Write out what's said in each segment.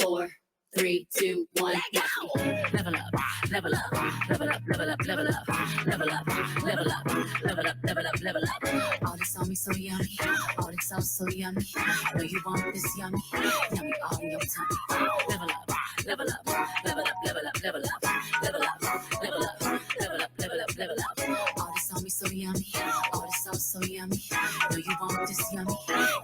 4, 3, 2, 1, go! Level up, level up, level up, level up, level up, level up, level up, level up, level up, level up. All this on me so yummy, all this sauce so yummy. Know you want this yummy, yummy all in your tummy. Level up, level up, level up, level up, level up, level up, level up, level up, level up, level up. All this on me so yummy, all this sauce so yummy. Know you want this yummy,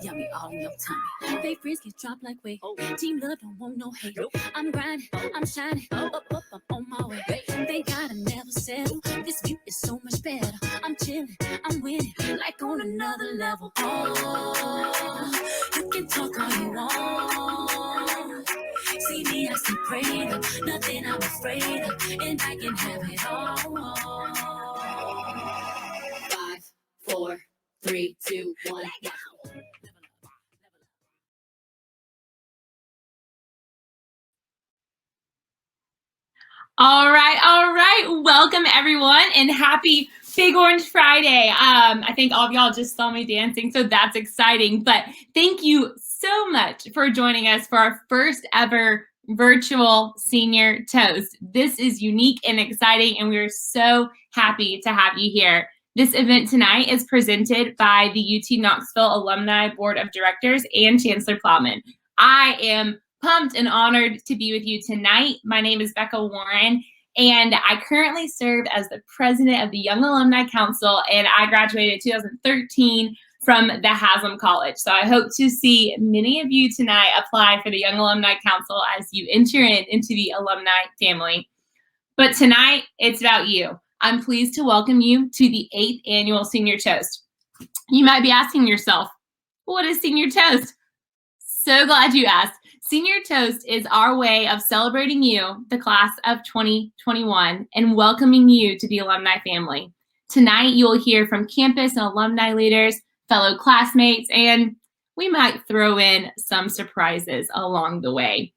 yummy all in your tummy. Fake friends get dropped like weight. Team love don't want no hate. I'm grinding, I'm shining, up, I'm on my way. Thank God I never settle. This view is so much better. I'm chilling, I'm winning, like on another level. Oh, you can talk all you want. See me, I see greater, nothing I'm afraid of, and I can have it all. 5, 4, 3, 2, 1, go. All right. Welcome, everyone, and happy Big Orange Friday. I think all of y'all just saw me dancing, so that's exciting. But thank you so much for joining us for our first ever virtual senior toast. This is unique and exciting, and we're so happy to have you here. This event tonight is presented by the UT Knoxville Alumni Board of Directors and Chancellor Plowman. I am pumped and honored to be with you tonight. My name is Becca Warren, and I currently serve as the president of the Young Alumni Council, and I graduated in 2013 from the Haslam College. So I hope to see many of you tonight apply for the Young Alumni Council as you enter into the alumni family. But tonight, it's about you. I'm pleased to welcome you to the 8th annual Senior Toast. You might be asking yourself, what is Senior Toast? So glad you asked. Senior Toast is our way of celebrating you, the class of 2021, and welcoming you to the alumni family. Tonight, you will hear from campus and alumni leaders, fellow classmates, and we might throw in some surprises along the way.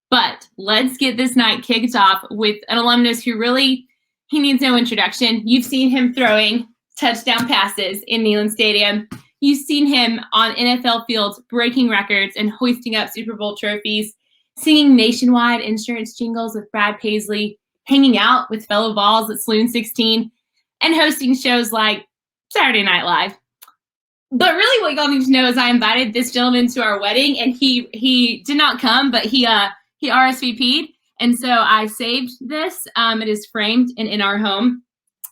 But let's get this night kicked off with an alumnus who really, he needs no introduction. You've seen him throwing touchdown passes in Neyland Stadium. You've seen him on NFL fields breaking records and hoisting up Super Bowl trophies, singing nationwide insurance jingles with Brad Paisley, hanging out with fellow Vols at Saloon 16, and hosting shows like Saturday Night Live. But really what y'all need to know is I invited this gentleman to our wedding, and he did not come, but he RSVP'd. And so I saved this. It is framed and in our home.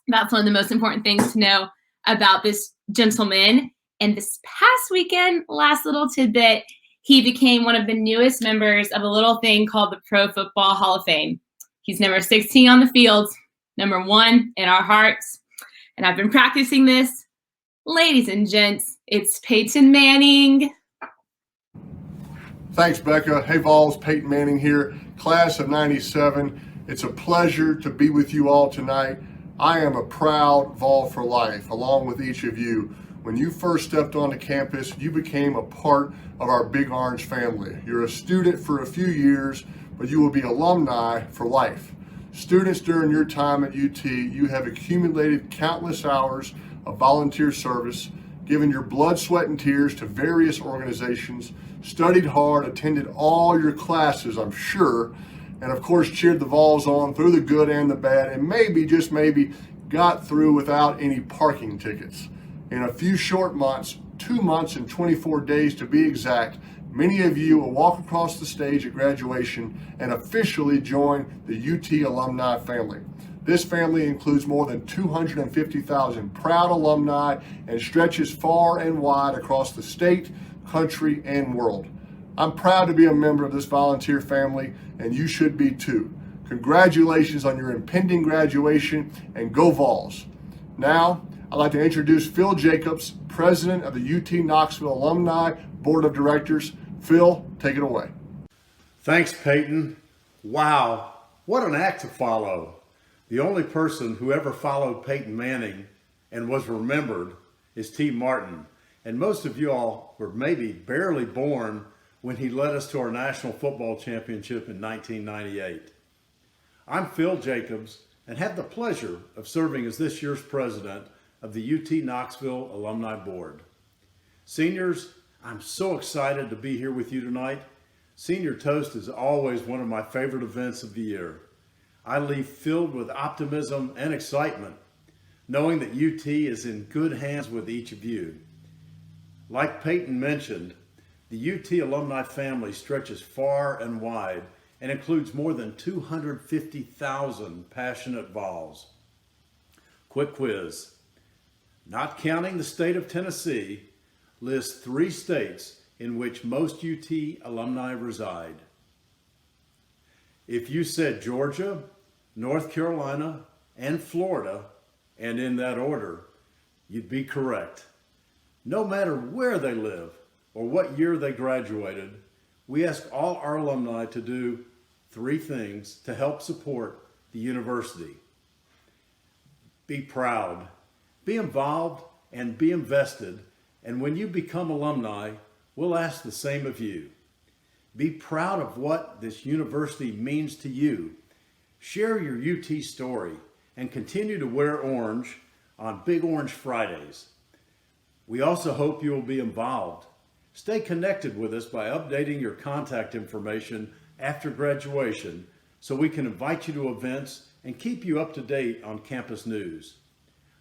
That's one of the most important things to know about this gentleman. And this past weekend, last little tidbit, he became one of the newest members of a little thing called the Pro Football Hall of Fame. He's number 16 on the field, number 1 in our hearts. And I've been practicing this. Ladies and gents, it's Peyton Manning. Thanks, Becca. Hey, Vols, Peyton Manning here, class of 97. It's a pleasure to be with you all tonight. I am a proud Vol for life, along with each of you. When you first stepped onto campus, you became a part of our Big Orange family. You're a student for a few years, but you will be alumni for life. Students, during your time at UT, you have accumulated countless hours of volunteer service, given your blood, sweat, and tears to various organizations, studied hard, attended all your classes, I'm sure, and of course cheered the Vols on through the good and the bad, and maybe, just maybe, got through without any parking tickets. In a few short months, 2 months and 24 days to be exact, many of you will walk across the stage at graduation and officially join the UT alumni family. This family includes more than 250,000 proud alumni and stretches far and wide across the state, country, and world. I'm proud to be a member of this volunteer family, and you should be too. Congratulations on your impending graduation, and go Vols. Now, I'd like to introduce Phil Jacobs, president of the UT Knoxville Alumni Board of Directors. Phil, take it away. Thanks, Peyton. Wow, what an act to follow. The only person who ever followed Peyton Manning and was remembered is T. Martin. And most of you all were maybe barely born when he led us to our National Football Championship in 1998. I'm Phil Jacobs and have the pleasure of serving as this year's president of the UT Knoxville Alumni Board. Seniors, I'm so excited to be here with you tonight. Senior Toast is always one of my favorite events of the year. I leave filled with optimism and excitement, knowing that UT is in good hands with each of you. Like Peyton mentioned, the UT alumni family stretches far and wide and includes more than 250,000 passionate Vols. Quick quiz. Not counting the state of Tennessee, list 3 states in which most UT alumni reside. If you said Georgia, North Carolina, and Florida, and in that order, you'd be correct. No matter where they live or what year they graduated, we ask all our alumni to do 3 things to help support the university. Be proud, be involved, and be invested. And when you become alumni, we'll ask the same of you. Be proud of what this university means to you. Share your UT story and continue to wear orange on Big Orange Fridays. We also hope you will be involved. Stay connected with us by updating your contact information after graduation so we can invite you to events and keep you up to date on campus news.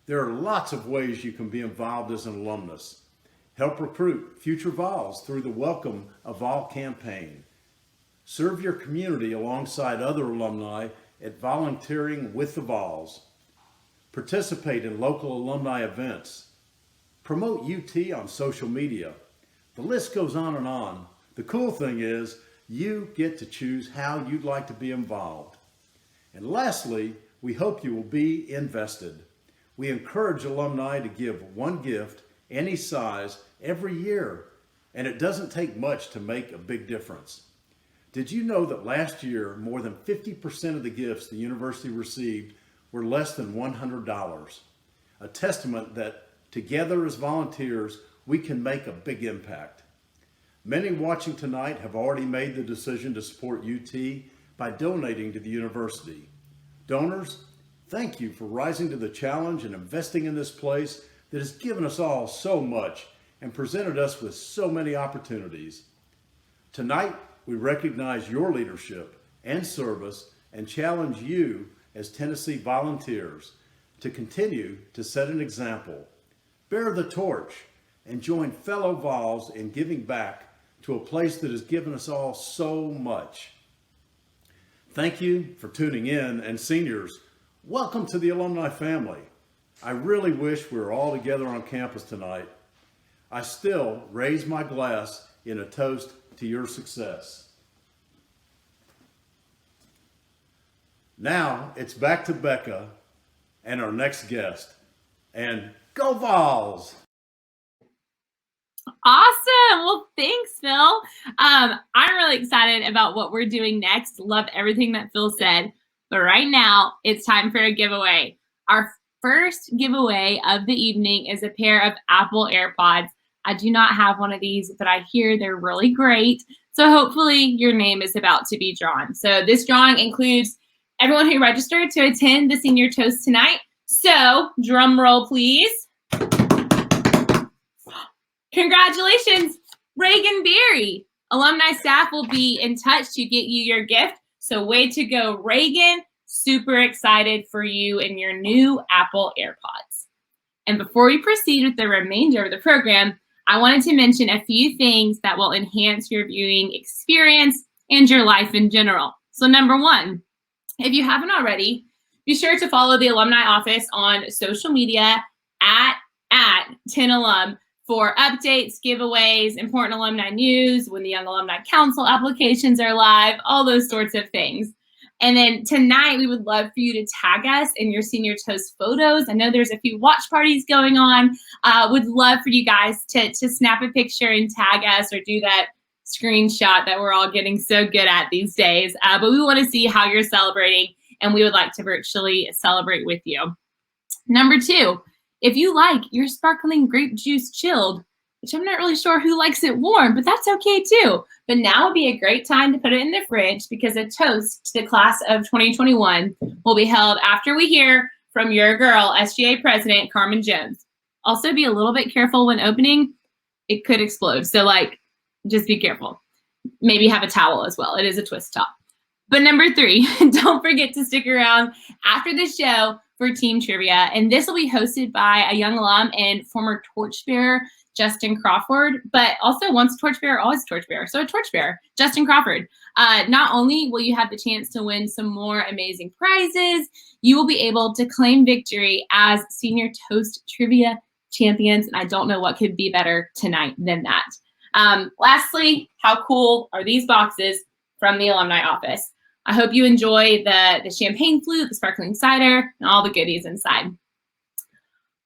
There are lots of ways you can be involved as an alumnus. Help recruit future Vols through the Welcome a Vol campaign. Serve your community alongside other alumni at volunteering with the Vols. Participate in local alumni events. Promote UT on social media. The list goes on and on. The cool thing is you get to choose how you'd like to be involved. And lastly, we hope you will be invested. We encourage alumni to give one gift, any size, every year, and it doesn't take much to make a big difference. Did you know that last year, more than 50% of the gifts the university received were less than $100? A testament that together as volunteers, we can make a big impact. Many watching tonight have already made the decision to support UT by donating to the university. Donors, thank you for rising to the challenge and investing in this place that has given us all so much and presented us with so many opportunities. Tonight, we recognize your leadership and service and challenge you as Tennessee volunteers to continue to set an example, bear the torch, and join fellow Vols in giving back to a place that has given us all so much. Thank you for tuning in, and seniors, welcome to the alumni family. I really wish we were all together on campus tonight. I still raise my glass in a toast to your success. Now it's back to Becca and our next guest. And go Vols! Awesome. Well, thanks, Phil. I'm really excited about what we're doing next. Loved everything that Phil said. But right now, it's time for a giveaway. Our first giveaway of the evening is a pair of Apple AirPods. I do not have one of these, but I hear they're really great. So hopefully your name is about to be drawn. So this drawing includes everyone who registered to attend the Senior Toast tonight. So drum roll, please. Congratulations, Reagan Berry. Alumni staff will be in touch to get you your gift. So way to go, Reagan. Super excited for you and your new Apple AirPods. And before we proceed with the remainder of the program, I wanted to mention a few things that will enhance your viewing experience and your life in general. So number 1, if you haven't already, be sure to follow the Alumni Office on social media at 10alum for updates, giveaways, important alumni news, when the Young Alumni Council applications are live, all those sorts of things. And then tonight, we would love for you to tag us in your Senior Toast photos. I know there's a few watch parties going on. Would love for you guys to snap a picture and tag us or do that screenshot that we're all getting so good at these days. But we want to see how you're celebrating, and we would like to virtually celebrate with you. Number 2, if you like your sparkling grape juice chilled, which I'm not really sure who likes it warm, but that's okay too. But now would be a great time to put it in the fridge because a toast to the class of 2021 will be held after we hear from your girl, SGA President Carmen Jones. Also be a little bit careful when opening. It could explode. So just be careful. maybe have a towel as well. It is a twist top. But number 3, don't forget to stick around after the show for team trivia. And this will be hosted by a young alum and former torchbearer, Justin Crawford, but also once a torchbearer, always a torchbearer. So a torchbearer, Justin Crawford. Not only will you have the chance to win some more amazing prizes, you will be able to claim victory as senior toast trivia champions. And I don't know what could be better tonight than that. Lastly, how cool are these boxes from the alumni office? I hope you enjoy the champagne flute, the sparkling cider, and all the goodies inside.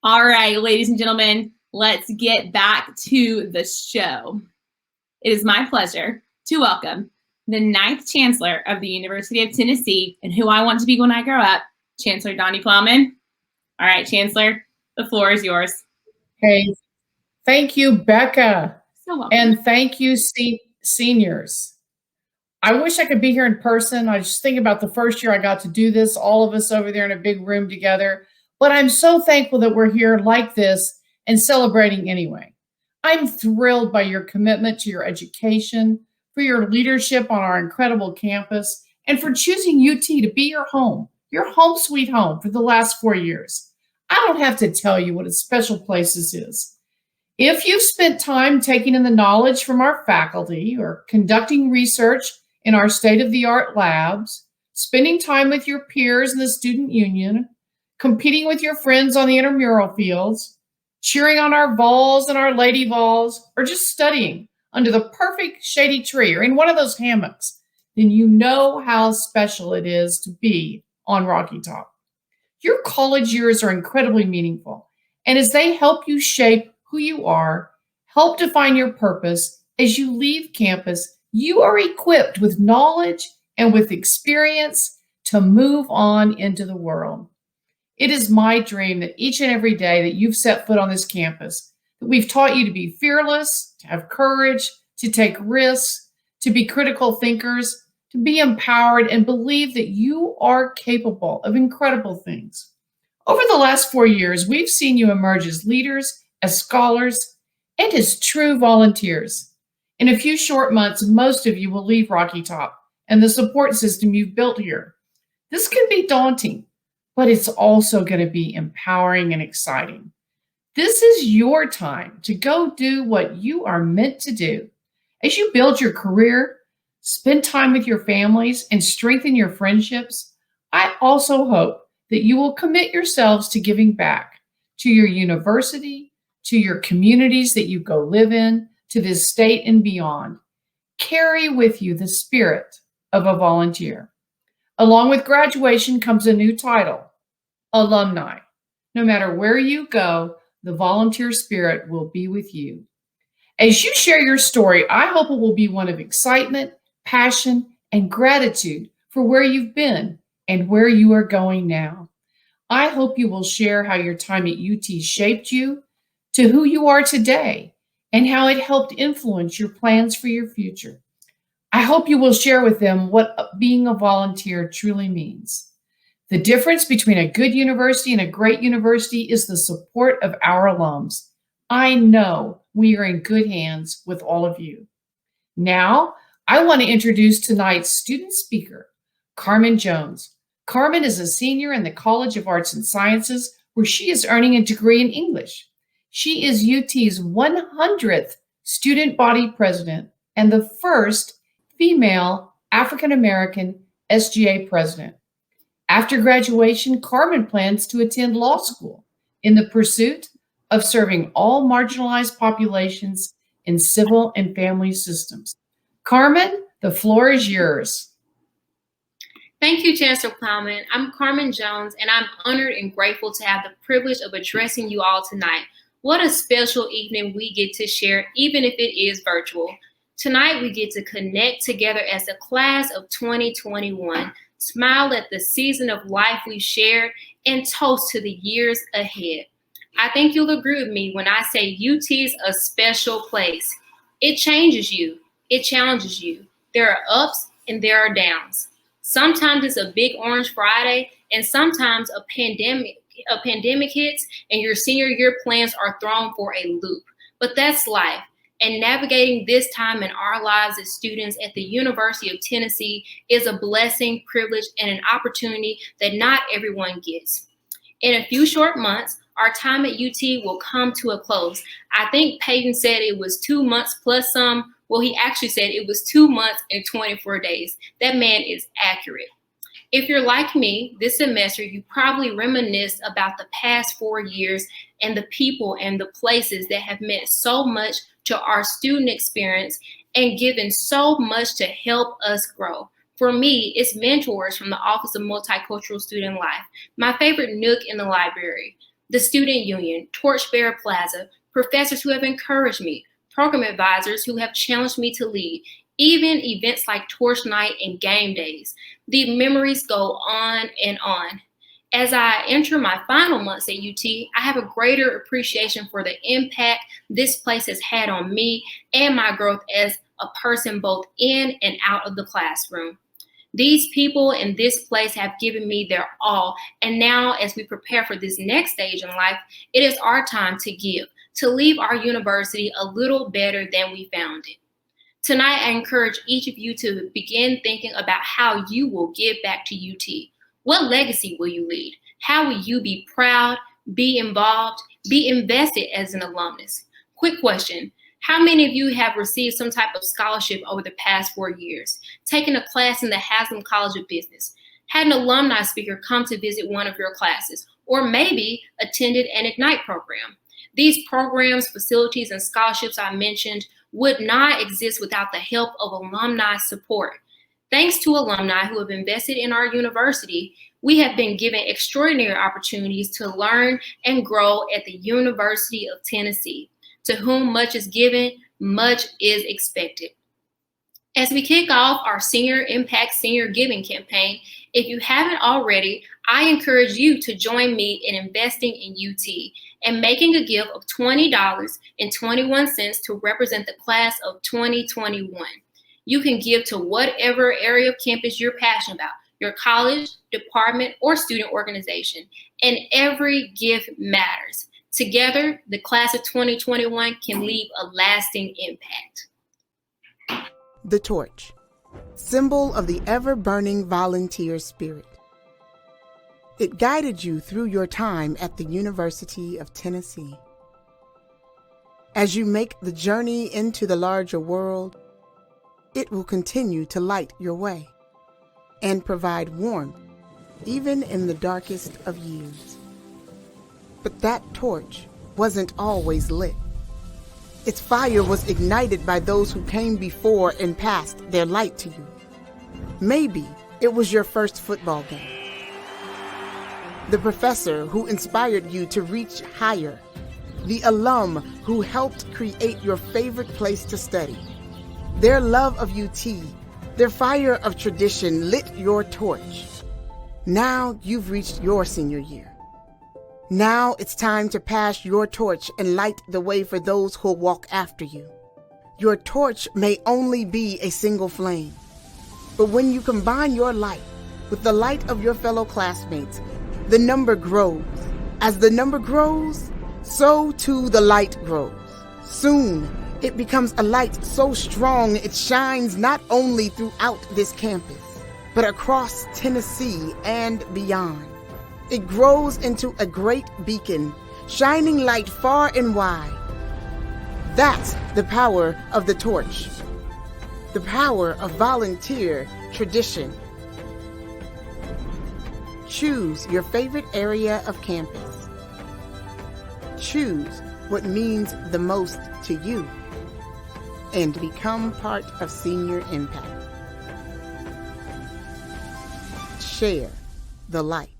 All right, ladies and gentlemen, let's get back to the show. It is my pleasure to welcome the 9th Chancellor of the University of Tennessee, and who I want to be when I grow up, Chancellor Donde Plowman. All right, Chancellor, the floor is yours. Hey, thank you, Becca. So welcome. And thank you, seniors. I wish I could be here in person. I just think about the first year I got to do this, all of us over there in a big room together. But I'm so thankful that we're here like this and celebrating anyway. I'm thrilled by your commitment to your education, for your leadership on our incredible campus, and for choosing UT to be your home sweet home for the last 4 years. I don't have to tell you what a special place this is. If you've spent time taking in the knowledge from our faculty or conducting research in our state-of-the-art labs, spending time with your peers in the student union, competing with your friends on the intramural fields, cheering on our Vols and our Lady Vols, or just studying under the perfect shady tree or in one of those hammocks, then you know how special it is to be on Rocky Top. Your college years are incredibly meaningful, and as they help you shape who you are, help define your purpose, as you leave campus, you are equipped with knowledge and with experience to move on into the world. It is my dream that each and every day that you've set foot on this campus, that we've taught you to be fearless, to have courage, to take risks, to be critical thinkers, to be empowered, and believe that you are capable of incredible things. Over the last 4 years, we've seen you emerge as leaders, as scholars, and as true volunteers. In a few short months, most of you will leave Rocky Top and the support system you've built here. This can be daunting, but it's also going to be empowering and exciting. This is your time to go do what you are meant to do. As you build your career, spend time with your families, and strengthen your friendships, I also hope that you will commit yourselves to giving back to your university, to your communities that you go live in, to this state and beyond. Carry with you the spirit of a volunteer. Along with graduation comes a new title, alumni. No matter where you go, the volunteer spirit will be with you. As you share your story, I hope it will be one of excitement, passion, and gratitude for where you've been and where you are going now. I hope you will share how your time at UT shaped you to who you are today and how it helped influence your plans for your future. I hope you will share with them what being a volunteer truly means. The difference between a good university and a great university is the support of our alums. I know we are in good hands with all of you. Now, I want to introduce tonight's student speaker, Carmen Jones. Carmen is a senior in the College of Arts and Sciences, where she is earning a degree in English. She is UT's 100th student body president and the first female African-American SGA president. After graduation, Carmen plans to attend law school in the pursuit of serving all marginalized populations in civil and family systems. Carmen, the floor is yours. Thank you, Chancellor Plowman. I'm Carmen Jones, and I'm honored and grateful to have the privilege of addressing you all tonight. What a special evening we get to share, even if it is virtual. Tonight, we get to connect together as the class of 2021, smile at the season of life we shared, and toast to the years ahead. I think you'll agree with me when I say UT's a special place. It changes you. It challenges you. There are ups and there are downs. Sometimes it's a big orange Friday, and sometimes a pandemic hits and your senior year plans are thrown for a loop. But that's life. And navigating this time in our lives as students at the University of Tennessee is a blessing, privilege, and an opportunity that not everyone gets. In a few short months, our time at UT will come to a close. I think Peyton said it was 2 months plus some. Well, he actually said it was 2 months and 24 days. That man is accurate. If you're like me, this semester, you probably reminisced about the past 4 years and the people and the places that have meant so much to our student experience and given so much to help us grow. For me, it's mentors from the Office of Multicultural Student Life, my favorite nook in the library, the Student Union, Torchbearer Plaza, professors who have encouraged me, program advisors who have challenged me to lead, even events like Torch Night and game days. The memories go on and on. As I enter my final months at UT, I have a greater appreciation for the impact this place has had on me and my growth as a person both in and out of the classroom. These people in this place have given me their all, and now as we prepare for this next stage in life, it is our time to give, to leave our university a little better than we found it. Tonight, I encourage each of you to begin thinking about how you will give back to UT. What legacy will you leave? How will you be proud, be involved, be invested as an alumnus? Quick question. How many of you have received some type of scholarship over the past 4 years, taken a class in the Haslam College of Business, had an alumni speaker come to visit one of your classes, or maybe attended an Ignite program? These programs, facilities, and scholarships I mentioned would not exist without the help of alumni support. Thanks to alumni who have invested in our university, we have been given extraordinary opportunities to learn and grow at the University of Tennessee. To whom much is given, much is expected. As we kick off our Senior Impact Senior Giving campaign, if you haven't already, I encourage you to join me in investing in UT and making a gift of $20.21 to represent the class of 2021. You can give to whatever area of campus you're passionate about, your college, department, or student organization, and every gift matters. Together, the class of 2021 can leave a lasting impact. The torch, symbol of the ever-burning volunteer spirit. It guided you through your time at the University of Tennessee. As you make the journey into the larger world, it will continue to light your way and provide warmth even in the darkest of years. But that torch wasn't always lit. Its fire was ignited by those who came before and passed their light to you. Maybe it was your first football game. The professor who inspired you to reach higher. The alum who helped create your favorite place to study. Their love of UT, their fire of tradition lit your torch. Now you've reached your senior year. Now it's time to pass your torch and light the way for those who'll walk after you. Your torch may only be a single flame, but when you combine your light with the light of your fellow classmates, the number grows. As the number grows, so too the light grows. Soon, it becomes a light so strong it shines not only throughout this campus, but across Tennessee and beyond. It grows into a great beacon, shining light far and wide. That's the power of the torch, the power of volunteer tradition. Choose your favorite area of campus. Choose what means the most to you and become part of Senior Impact. Share the light.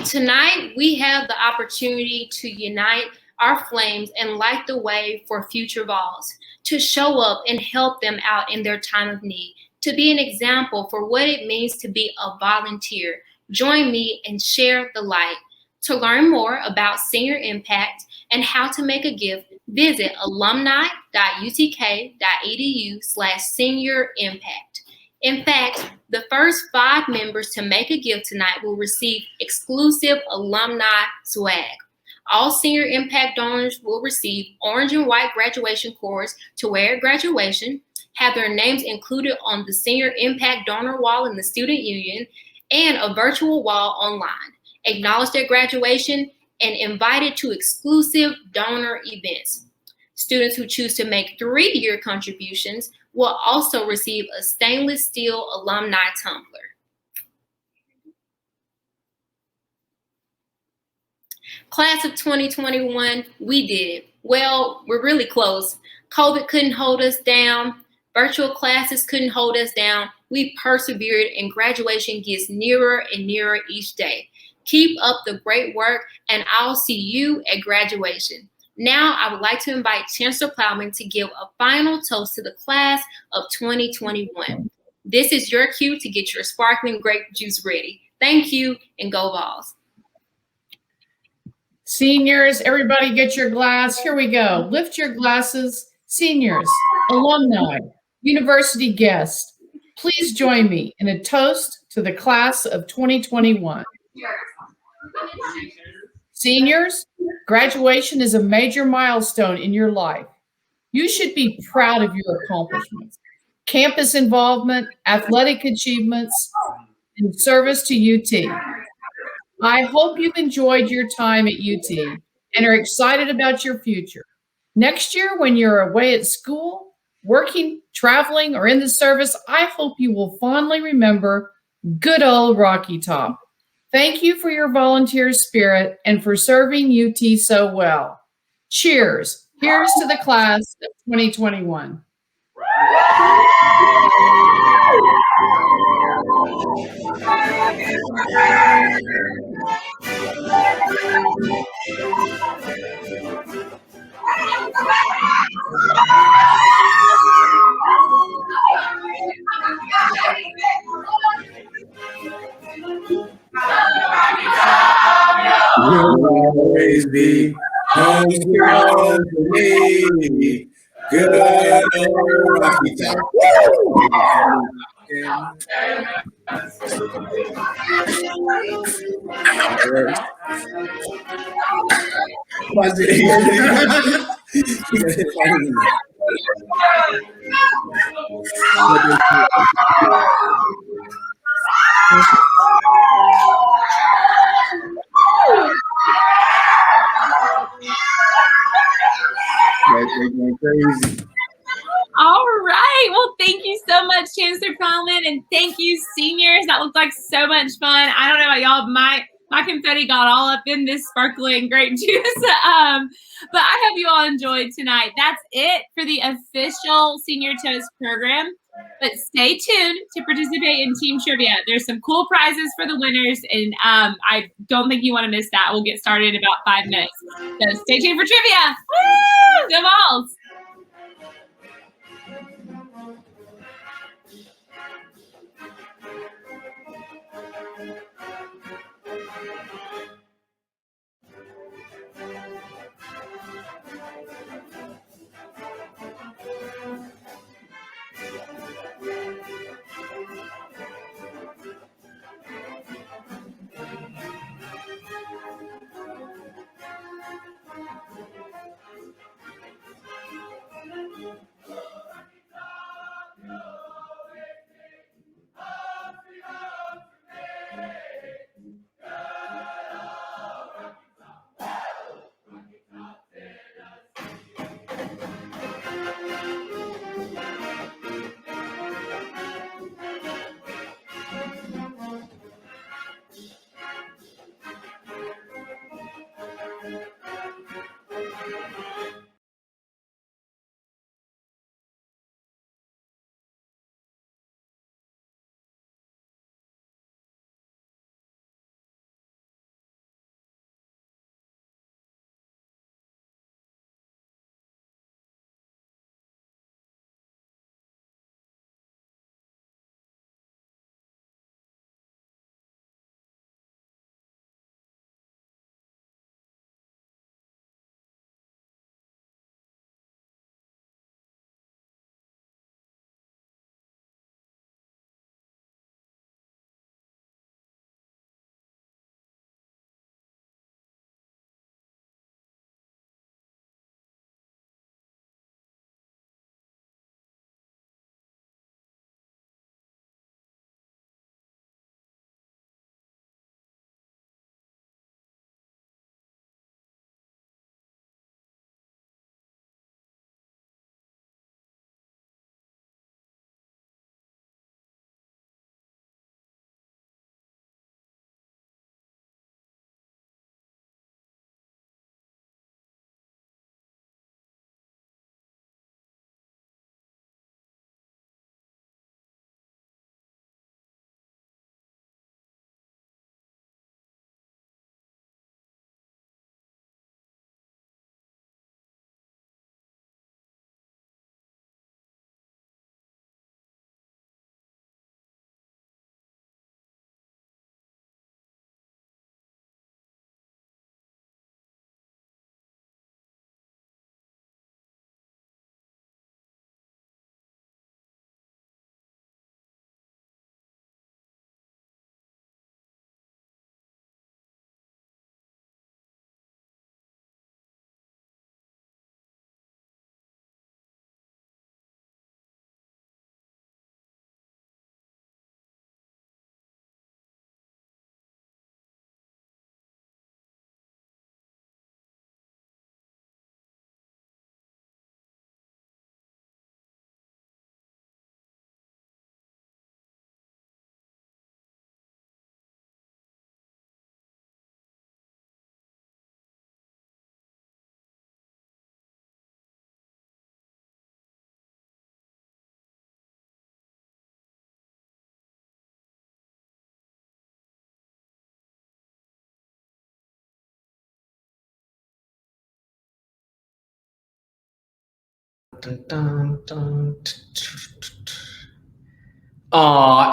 Tonight, we have the opportunity to unite our flames and light the way for future vols, to show up and help them out in their time of need, to be an example for what it means to be a volunteer. Join me and share the light. To learn more about Senior Impact and how to make a gift, visit alumni.utk.edu/seniorimpact. In fact, the first 5 members to make a gift tonight will receive exclusive alumni swag. All senior impact donors will receive orange and white graduation cords to wear at graduation, have their names included on the senior impact donor wall in the student union, and a virtual wall online. Acknowledge their graduation and invited to exclusive donor events. Students who choose to make 3-year contributions will also receive a stainless steel alumni tumbler. Class of 2021, we did it. Well, we're really close. COVID couldn't hold us down. Virtual classes couldn't hold us down. We persevered and graduation gets nearer and nearer each day. Keep up the great work and I'll see you at graduation. Now I would like to invite Chancellor Plowman to give a final toast to the class of 2021. This is your cue to get your sparkling grape juice ready. Thank you and go Vols. Seniors, everybody get your glass. Here we go. Lift your glasses. Seniors, alumni, university guests, please join me in a toast to the class of 2021. Seniors, graduation is a major milestone in your life. You should be proud of your accomplishments, campus involvement, athletic achievements, and service to UT. I hope you've enjoyed your time at UT and are excited about your future. Next year, when you're away at school, working, traveling, or in the service, I hope you will fondly remember good old Rocky Top. Thank you for your volunteer spirit and for serving UT so well. Cheers. Here's to the class of 2021. You'll always be home to me. Good old Rocky Top. Crazy. All right. Well, thank you so much, Chancellor Plowman, and thank you, seniors. That looked like so much fun. I don't know about y'all, my confetti got all up in this sparkling grape juice. But I hope you all enjoyed tonight. That's it for the official Senior Toast program. But stay tuned to participate in Team Trivia. There's some cool prizes for the winners, and I don't think you want to miss that. We'll get started in about 5 minutes. So stay tuned for trivia. Woo! Go Vols!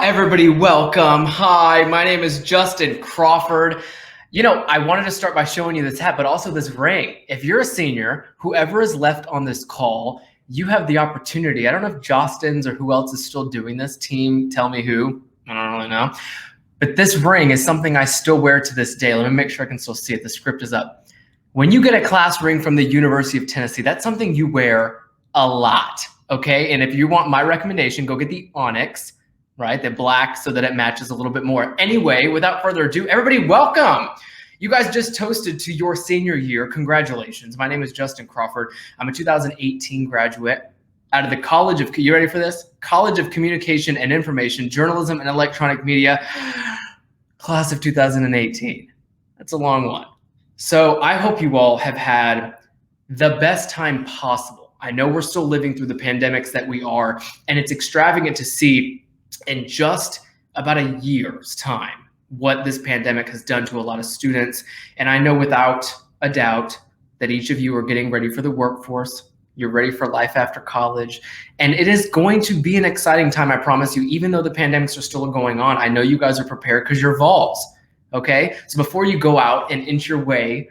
Everybody, welcome. Hi, my name is Justin Crawford. You know, I wanted to start by showing you this hat, but also this ring. If you're a senior, whoever is left on this call, you have the opportunity. I don't know if Justin's or who else is still doing this. Team, tell me who. I don't really know. But this ring is something I still wear to this day. Let me make sure I can still see it. The script is up. When you get a class ring from the University of Tennessee, that's something you wear a lot, okay? And if you want my recommendation, go get the onyx, right? The black, so that it matches a little bit more. Anyway, without further ado, everybody, welcome. You guys just toasted to your senior year. Congratulations. My name is Justin Crawford. I'm a 2018 graduate out of the College of, you ready for this? College of Communication and Information, Journalism and Electronic Media, class of 2018. That's a long one. So I hope you all have had the best time possible. I know we're still living through the pandemics that we are, and it's extravagant to see in just about a year's time what this pandemic has done to a lot of students. And I know without a doubt that each of you are getting ready for the workforce. You're ready for life after college. And it is going to be an exciting time, I promise you, even though the pandemics are still going on. I know you guys are prepared because you're Vols, okay? So before you go out and inch your way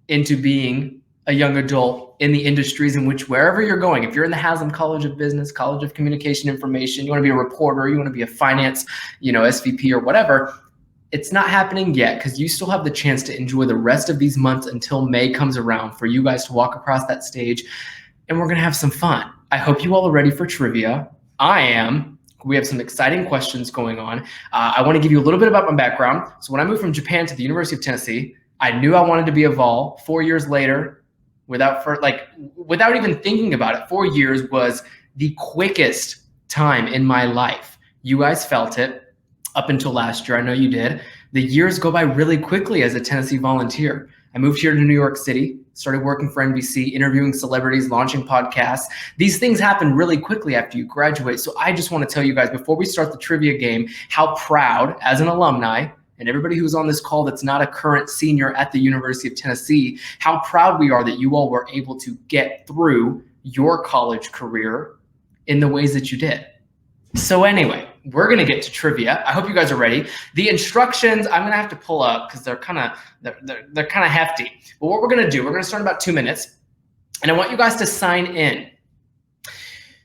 into being a young adult in the industries in which, wherever you're going, if you're in the Haslam College of Business, College of Communication Information, you want to be a reporter, you want to be a finance, SVP or whatever, it's not happening yet because you still have the chance to enjoy the rest of these months until May comes around for you guys to walk across that stage, and we're going to have some fun. I hope you all are ready for trivia. I am. We have some exciting questions going on. I want to give you a little bit about my background. So when I moved from Japan to the University of Tennessee, I knew I wanted to be a Vol. 4 years later, without even thinking about it, 4 years was the quickest time in my life. You guys felt it up until last year. I know you did. The years go by really quickly as a Tennessee volunteer. I moved here to New York City, started working for NBC, interviewing celebrities, launching podcasts. These things happen really quickly after you graduate. So I just want to tell you guys, before we start the trivia game, how proud, as an alumni, and everybody who's on this call that's not a current senior at the University of Tennessee, how proud we are that you all were able to get through your college career in the ways that you did. So anyway, we're going to get to trivia. I hope you guys are ready. The instructions I'm going to have to pull up because they're kind of hefty. But what we're going to do, we're going to start in about 2 minutes, and I want you guys to sign in.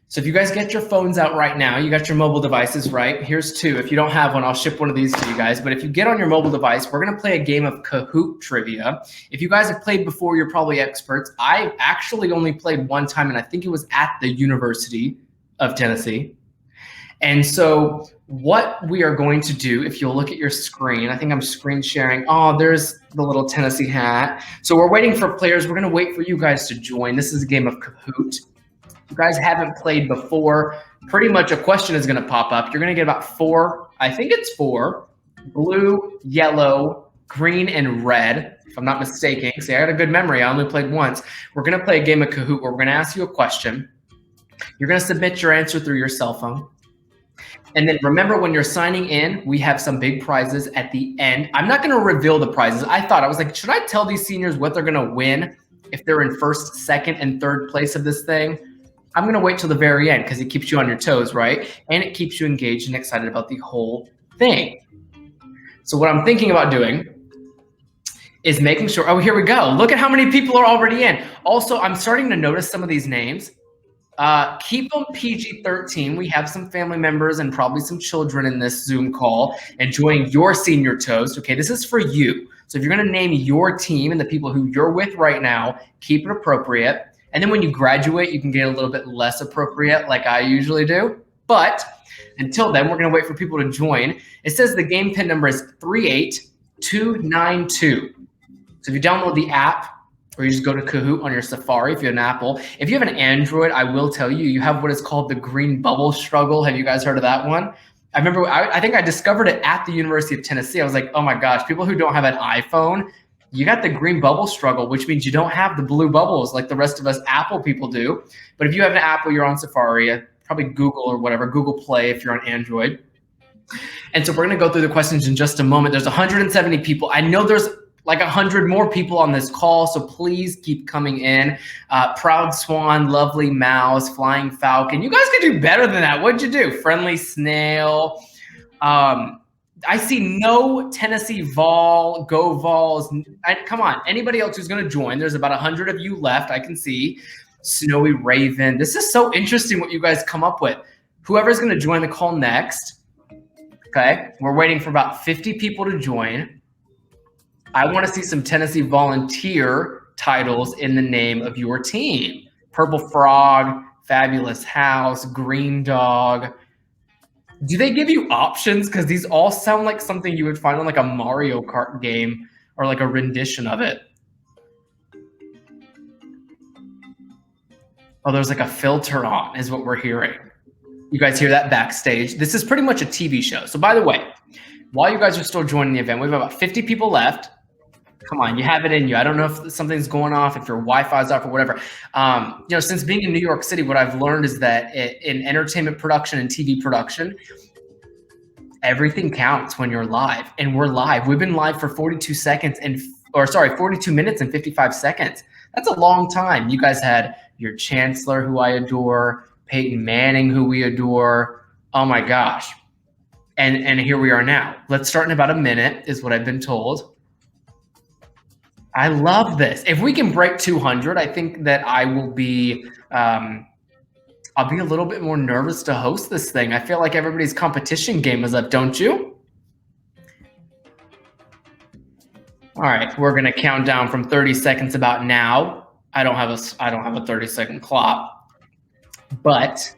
So if you guys get your phones out right now, you got your mobile devices, right? Here's 2. If you don't have one, I'll ship one of these to you guys. But if you get on your mobile device, we're going to play a game of Kahoot Trivia. If you guys have played before, you're probably experts. I actually only played one time, and I think it was at the University of Tennessee. And so what we are going to do, if you'll look at your screen, I think I'm screen sharing. Oh, there's the little Tennessee hat. So we're waiting for players. We're going to wait for you guys to join. This is a game of Kahoot. If you guys haven't played before, pretty much a question is going to pop up. You're going to get about 4, I think it's 4, blue, yellow, green, and red, if I'm not mistaken. See, I got a good memory. I only played once. We're going to play a game of Kahoot where we're going to ask you a question. You're going to submit your answer through your cell phone. And then remember, when you're signing in, we have some big prizes at the end. I'm not going to reveal the prizes. I was like, should I tell these seniors what they're going to win if they're in first, second, and third place of this thing? I'm going to wait till the very end because it keeps you on your toes, right? And it keeps you engaged and excited about the whole thing. So what I'm thinking about doing is making sure, oh, here we go. Look at how many people are already in. Also, I'm starting to notice some of these names. Keep them PG-13. We have some family members and probably some children in this Zoom call enjoying your senior toast. Okay, this is for you. So if you're going to name your team and the people who you're with right now, keep it appropriate. And then when you graduate, you can get a little bit less appropriate like I usually do. But until then, we're going to wait for people to join. It says the game pin number is 38292. So if you download the app, or you just go to Kahoot on your Safari if you have an Apple. If you have an Android, I will tell you, you have what is called the green bubble struggle. Have you guys heard of that one? I remember, I think I discovered it at the University of Tennessee. I was like, oh my gosh, people who don't have an iPhone, you got the green bubble struggle, which means you don't have the blue bubbles like the rest of us Apple people do. But if you have an Apple, you're on Safari, probably Google or whatever, Google Play if you're on Android. And so we're going to go through the questions in just a moment. There's 170 people. I know there's like 100 more people on this call, so please keep coming in. Proud Swan, Lovely Mouse, Flying Falcon. You guys could do better than that. What'd you do? Friendly Snail. I see no Tennessee Vol, Go Vols. Come on, anybody else who's going to join? There's about 100 of you left, I can see. Snowy Raven. This is so interesting what you guys come up with. Whoever's going to join the call next, okay? We're waiting for about 50 people to join. I want to see some Tennessee Volunteer titles in the name of your team. Purple Frog, Fabulous House, Green Dog. Do they give you options? Because these all sound like something you would find on like a Mario Kart game or like a rendition of it. Oh, there's like a filter on is what we're hearing. You guys hear that backstage? This is pretty much a TV show. So by the way, while you guys are still joining the event, we have about 50 people left. Come on, you have it in you. I don't know if something's going off, if your Wi-Fi's off or whatever. Since being in New York City, what I've learned is that in entertainment production and TV production, everything counts when you're live. And we're live. We've been live for 42 minutes and 55 seconds. That's a long time. You guys had your Chancellor, who I adore, Peyton Manning, who we adore. Oh my gosh. And here we are now. Let's start in about a minute, is what I've been told. I love this. If we can break 200, I think that I will be, I'll be a little bit more nervous to host this thing. I feel like everybody's competition game is up, don't you? All right, we're gonna count down from 30 seconds about now. I don't have a 30-second clock, but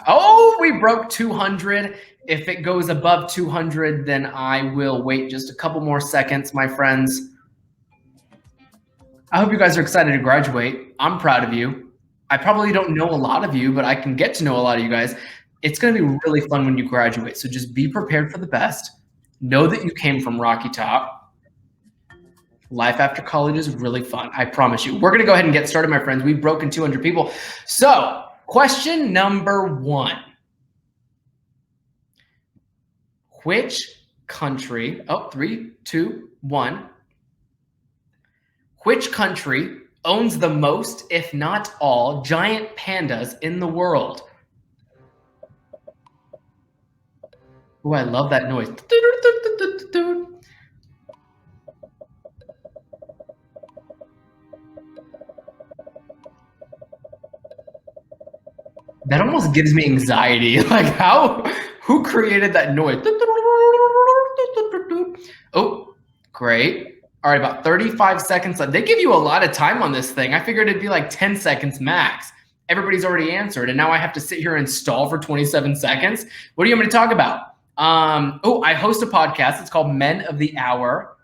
oh, we broke 200. If it goes above 200, then I will wait just a couple more seconds, my friends. I hope you guys are excited to graduate. I'm proud of you. I probably don't know a lot of you, but I can get to know a lot of you guys. It's going to be really fun when you graduate. So just be prepared for the best. Know that you came from Rocky Top. Life after college is really fun. I promise you. We're going to go ahead and get started, my friends. We've broken 200 people. So question number 1. Which country, 3, 2, 1. Which country owns the most, if not all, giant pandas in the world? Oh, I love that noise. That almost gives me anxiety. Like who created that noise? Oh, great. All right, about 35 seconds left. They give you a lot of time on this thing. I figured it'd be like 10 seconds max. Everybody's already answered, and now I have to sit here and stall for 27 seconds. What do you want me to talk about? I host a podcast. It's called Men of the Hour,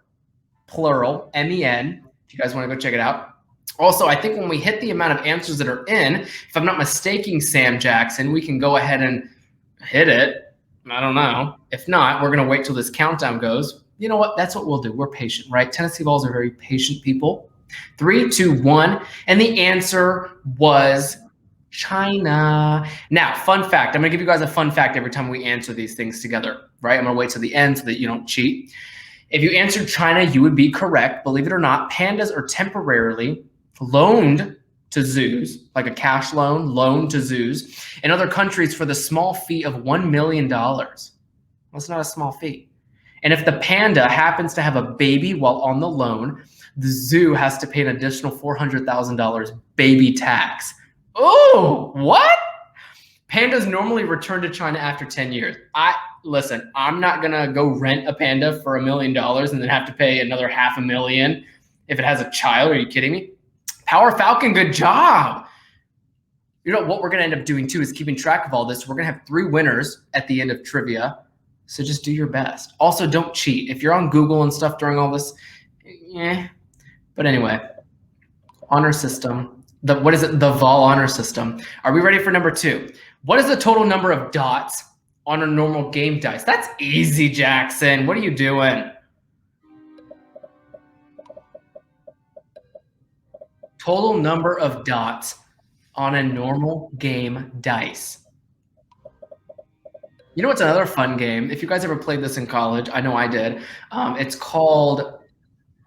plural, MEN. If you guys want to go check it out. Also, I think when we hit the amount of answers that are in, if I'm not mistaken, Sam Jackson, we can go ahead and hit it. I don't know. If not, we're going to wait till this countdown goes. You know what? That's what we'll do. We're patient, right? Tennessee Vols are very patient people. 3, 2, 1. And the answer was China. Now, fun fact. I'm going to give you guys a fun fact every time we answer these things together, right? I'm going to wait till the end so that you don't cheat. If you answered China, you would be correct. Believe it or not, pandas are temporarily loaned to zoos, like a cash loan to zoos in other countries for the small fee of $1 million. That's not a small fee. And if the panda happens to have a baby while on the loan, the zoo has to pay an additional $400,000 baby tax. Oh, what? Pandas normally return to China after 10 years. Listen, I'm not going to go rent a panda for $1 million and then have to pay another $500,000 if it has a child. Are you kidding me? Power Falcon, good job. You know what we're going to end up doing too is keeping track of all this. We're going to have 3 winners at the end of trivia. So just do your best. Also, don't cheat. If you're on Google and stuff during all this, But anyway, honor system. What is it? The Vol honor system. Are we ready for number 2? What is the total number of dots on a normal game dice? That's easy, Jackson. What are you doing? Total number of dots on a normal game dice. You know what's another fun game? If you guys ever played this in college, I know I did. It's called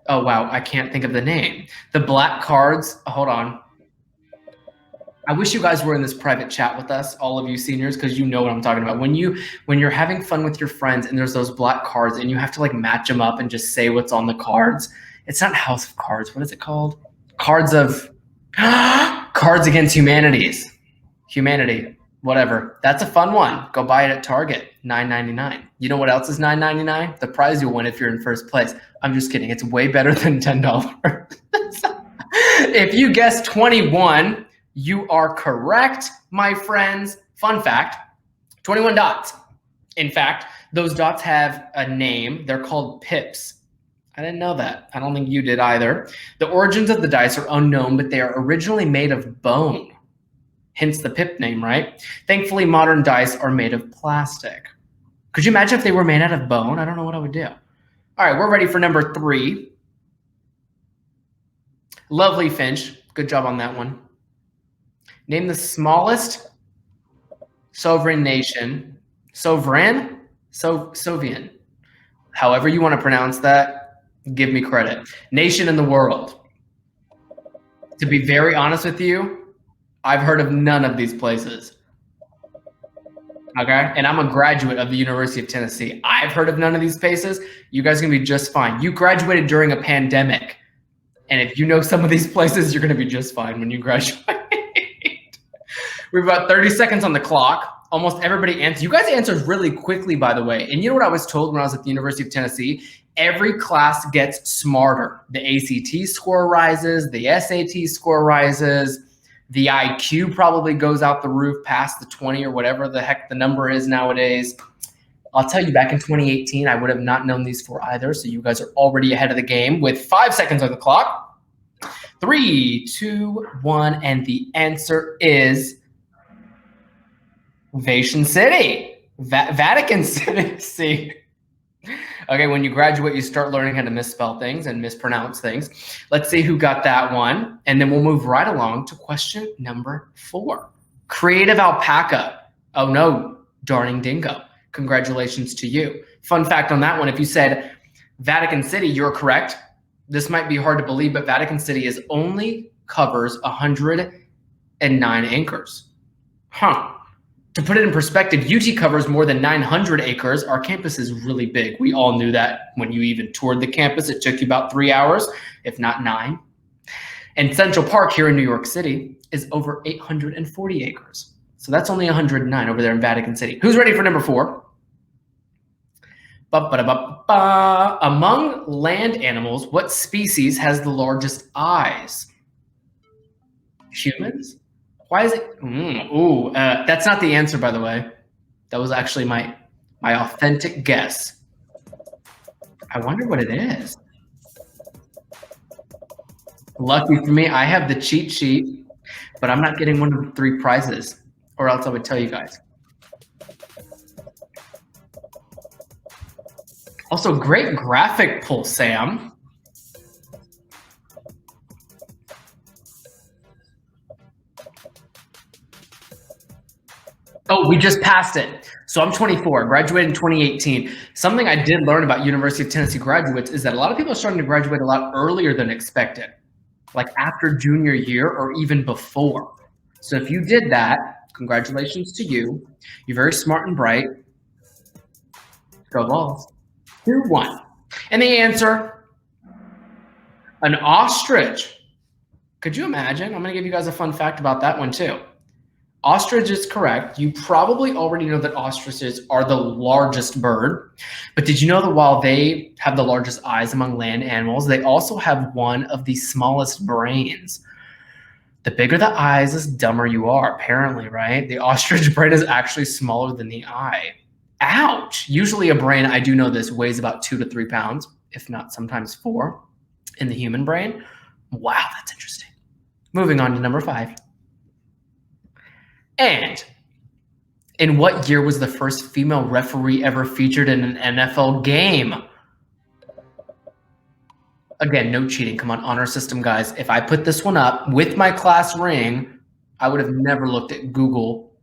Oh, wow. I can't think of the name. The black cards. Hold on. I wish you guys were in this private chat with us, all of you seniors, because you know what I'm talking about. When you're having fun with your friends and there's those black cards and you have to like match them up and just say what's on the cards. It's not House of Cards. What is it called? Cards Against Humanity. Whatever. That's a fun one. Go buy it at Target. $9.99. You know what else is $9.99? The prize you'll win if you're in first place. I'm just kidding. It's way better than $10. If you guess 21, you are correct, my friends. Fun fact, 21 dots. In fact, those dots have a name. They're called pips. I didn't know that. I don't think you did either. The origins of the dice are unknown, but they are originally made of bone. Hence the pip name, right? Thankfully, modern dice are made of plastic. Could you imagine if they were made out of bone? I don't know what I would do. All right, we're ready for number 3. Lovely, Finch. Good job on that one. Name the smallest sovereign nation. Sovereign? Soviet. However you want to pronounce that, give me credit. Nation in the world. To be very honest with you, I've heard of none of these places. Okay? And I'm a graduate of the University of Tennessee. I've heard of none of these places. You guys are going to be just fine. You graduated during a pandemic. And if you know some of these places, you're going to be just fine when you graduate. We have about 30 seconds on the clock. Almost everybody answers. You guys answered really quickly, by the way. And you know what I was told when I was at the University of Tennessee? Every class gets smarter. The ACT score rises. The SAT score rises. The IQ probably goes out the roof past the 20 or whatever the heck the number is nowadays. I'll tell you, back in 2018, I would have not known these four either. So you guys are already ahead of the game with 5 seconds on the clock. 3, 2, 1. And the answer is Vatican City. Vatican City. See? Okay, when you graduate, you start learning how to misspell things and mispronounce things. Let's see who got that one. And then we'll move right along to question number 4. Creative alpaca. Oh no, darning dingo. Congratulations to you. Fun fact on that one, if you said Vatican City, you're correct. This might be hard to believe, but Vatican City only covers 109 acres. Huh. To put it in perspective, UT covers more than 900 acres. Our campus is really big. We all knew that when you even toured the campus. It took you about 3 hours, if not 9. And Central Park here in New York City is over 840 acres. So that's only 109 over there in Vatican City. Who's ready for number 4? Among land animals, what species has the largest eyes? Humans? Why is it? That's not the answer, by the way. That was actually my authentic guess. I wonder what it is. Lucky for me, I have the cheat sheet, but I'm not getting one of the 3 prizes, or else I would tell you guys. Also, great graphic pull, Sam. Oh, we just passed it. So I'm 24, graduated in 2018. Something I did learn about University of Tennessee graduates is that a lot of people are starting to graduate a lot earlier than expected, like after junior year or even before. So if you did that, congratulations to you. You're very smart and bright. Go Vols. 2-1. And the answer, an ostrich. Could you imagine? I'm going to give you guys a fun fact about that one too. Ostrich is correct. You probably already know that ostriches are the largest bird. But did you know that while they have the largest eyes among land animals, they also have one of the smallest brains? The bigger the eyes, the dumber you are, apparently, right? The ostrich brain is actually smaller than the eye. Ouch! Usually a brain, I do know this, weighs about 2 to 3 pounds, if not sometimes 4 in the human brain. Wow, that's interesting. Moving on to number 5. And in what year was the first female referee ever featured in an NFL game? Again, no cheating. Come on, honor system, guys. If I put this one up with my class ring, I would have never looked at Google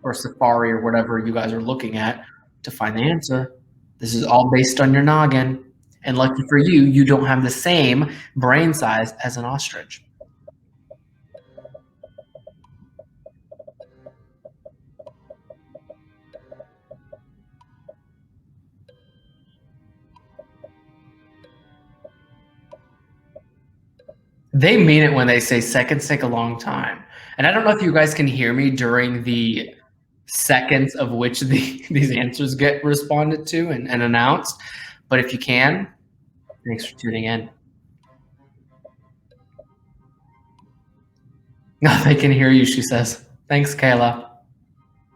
or Safari or whatever you guys are looking at to find the answer. This is all based on your noggin. And lucky for you, you don't have the same brain size as an ostrich. They mean it when they say seconds take a long time. And I don't know if you guys can hear me during the seconds of which these answers get responded to and announced. But if you can, thanks for tuning in. No, they can hear you, she says. Thanks, Kayla.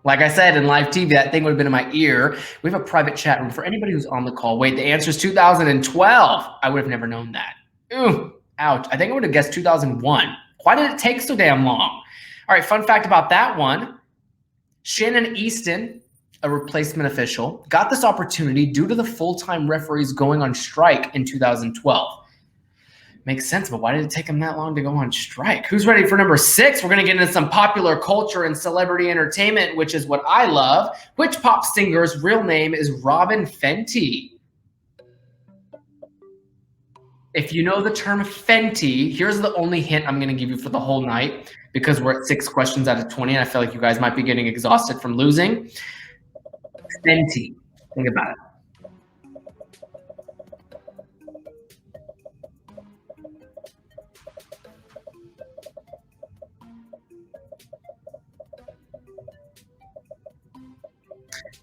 Like I said, in live TV, that thing would have been in my ear. We have a private chat room for anybody who's on the call. Wait, the answer is 2012. I would have never known that. Ooh. Ouch. I think I would have guessed 2001. Why did it take so damn long? All right, fun fact about that one. Shannon Easton, a replacement official, got this opportunity due to the full-time referees going on strike in 2012. Makes sense, but why did it take him that long to go on strike? Who's ready for number 6? We're going to get into some popular culture and celebrity entertainment, which is what I love. Which pop singer's real name is Robin Fenty? If you know the term Fenty, here's the only hint I'm going to give you for the whole night, because we're at 6 questions out of 20, and I feel like you guys might be getting exhausted from losing. Fenty. Think about it.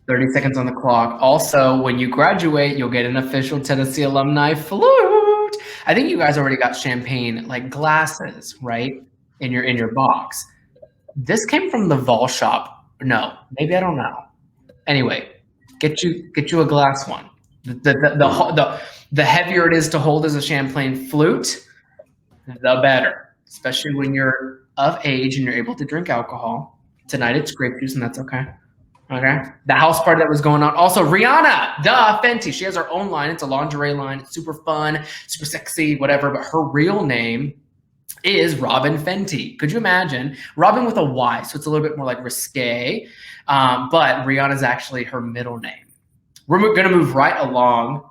"30 seconds on the clock." Also, when you graduate, you'll get an official Tennessee alumni flute. I think you guys already got champagne like glasses, right? In your box. This came from the Vol shop. No, maybe I don't know. Anyway, get you a glass one. The heavier it is to hold as a champagne flute, the better. Especially when you're of age and you're able to drink alcohol. Tonight it's grape juice, and that's okay. Okay. The house party that was going on. Also, Rihanna, Fenty. She has her own line. It's a lingerie line. It's super fun, super sexy, whatever. But her real name is Robin Fenty. Could you imagine? Robin with a Y, so it's a little bit more like risque. But Rihanna's actually her middle name. We're going to move right along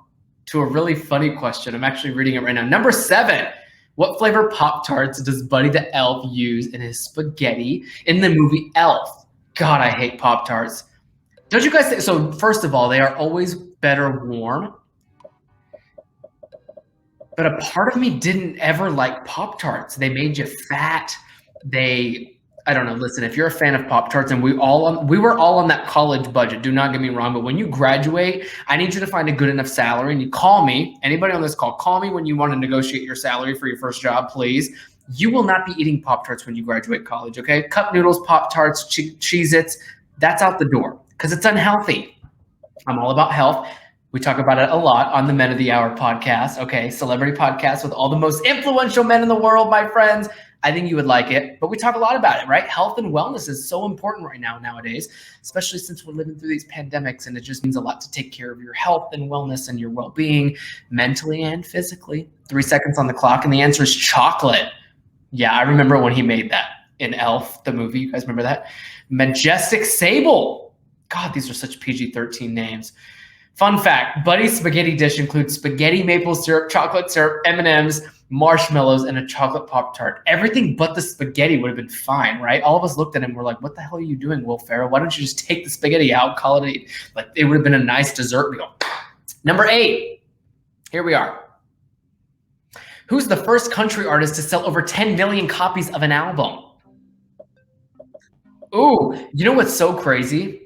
to a really funny question. I'm actually reading it right now. Number 7. What flavor Pop-Tarts does Buddy the Elf use in his spaghetti in the movie Elf? God, I hate Pop-Tarts. Don't you guys think? So first of all, they are always better warm. But a part of me didn't ever like Pop-Tarts. They made you fat. I don't know. Listen, if you're a fan of Pop-Tarts, and we were all on that college budget, do not get me wrong, but when you graduate, I need you to find a good enough salary, and you call me. Anybody on this call me when you want to negotiate your salary for your first job, please. You will not be eating Pop-Tarts when you graduate college, okay? Cup noodles, Pop-Tarts, Cheez-Its, that's out the door because it's unhealthy. I'm all about health. We talk about it a lot on the Men of the Hour podcast, okay? Celebrity podcast with all the most influential men in the world, my friends. I think you would like it, but we talk a lot about it, right? Health and wellness is so important right now nowadays, especially since we're living through these pandemics, and it just means a lot to take care of your health and wellness and your well-being mentally and physically. 3 seconds on the clock, and the answer is chocolate. Yeah, I remember when he made that in Elf, the movie. You guys remember that? Majestic Sable. God, these are such PG-13 names. Fun fact, Buddy's spaghetti dish includes spaghetti, maple syrup, chocolate syrup, M&Ms, marshmallows, and a chocolate Pop-Tart. Everything but the spaghetti would have been fine, right? All of us looked at him and were like, what the hell are you doing, Will Ferrell? Why don't you just take the spaghetti out, call it like it would have been a nice dessert meal. Number 8. Here we are. Who's the first country artist to sell over 10 million copies of an album? Ooh, you know what's so crazy?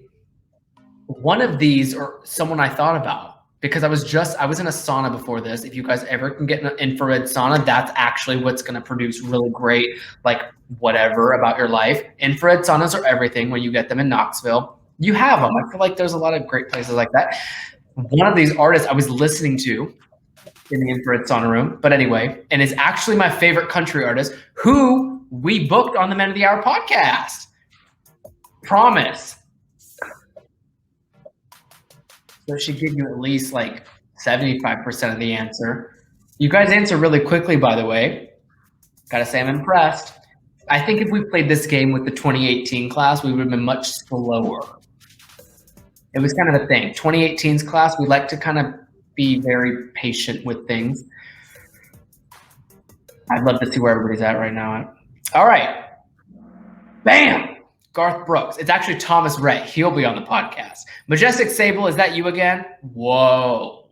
One of these, or someone I thought about, because I was in a sauna before this. If you guys ever can get an infrared sauna, that's actually what's going to produce really great, like whatever about your life. Infrared saunas are everything when you get them in Knoxville. You have them. I feel like there's a lot of great places like that. One of these artists I was listening to in the infrared sauna room, but anyway, and is actually my favorite country artist who we booked on the Men of the Hour podcast. Promise. So she gave you at least like 75% of the answer. You guys answer really quickly, by the way. Gotta say I'm impressed. I think if we played this game with the 2018 class, we would have been much slower. It was kind of a thing. 2018's class, we like to kind of be very patient with things. I'd love to see where everybody's at right now. All right. Bam! Garth Brooks. It's actually Thomas Ray. He'll be on the podcast. Majestic Sable, is that you again? Whoa.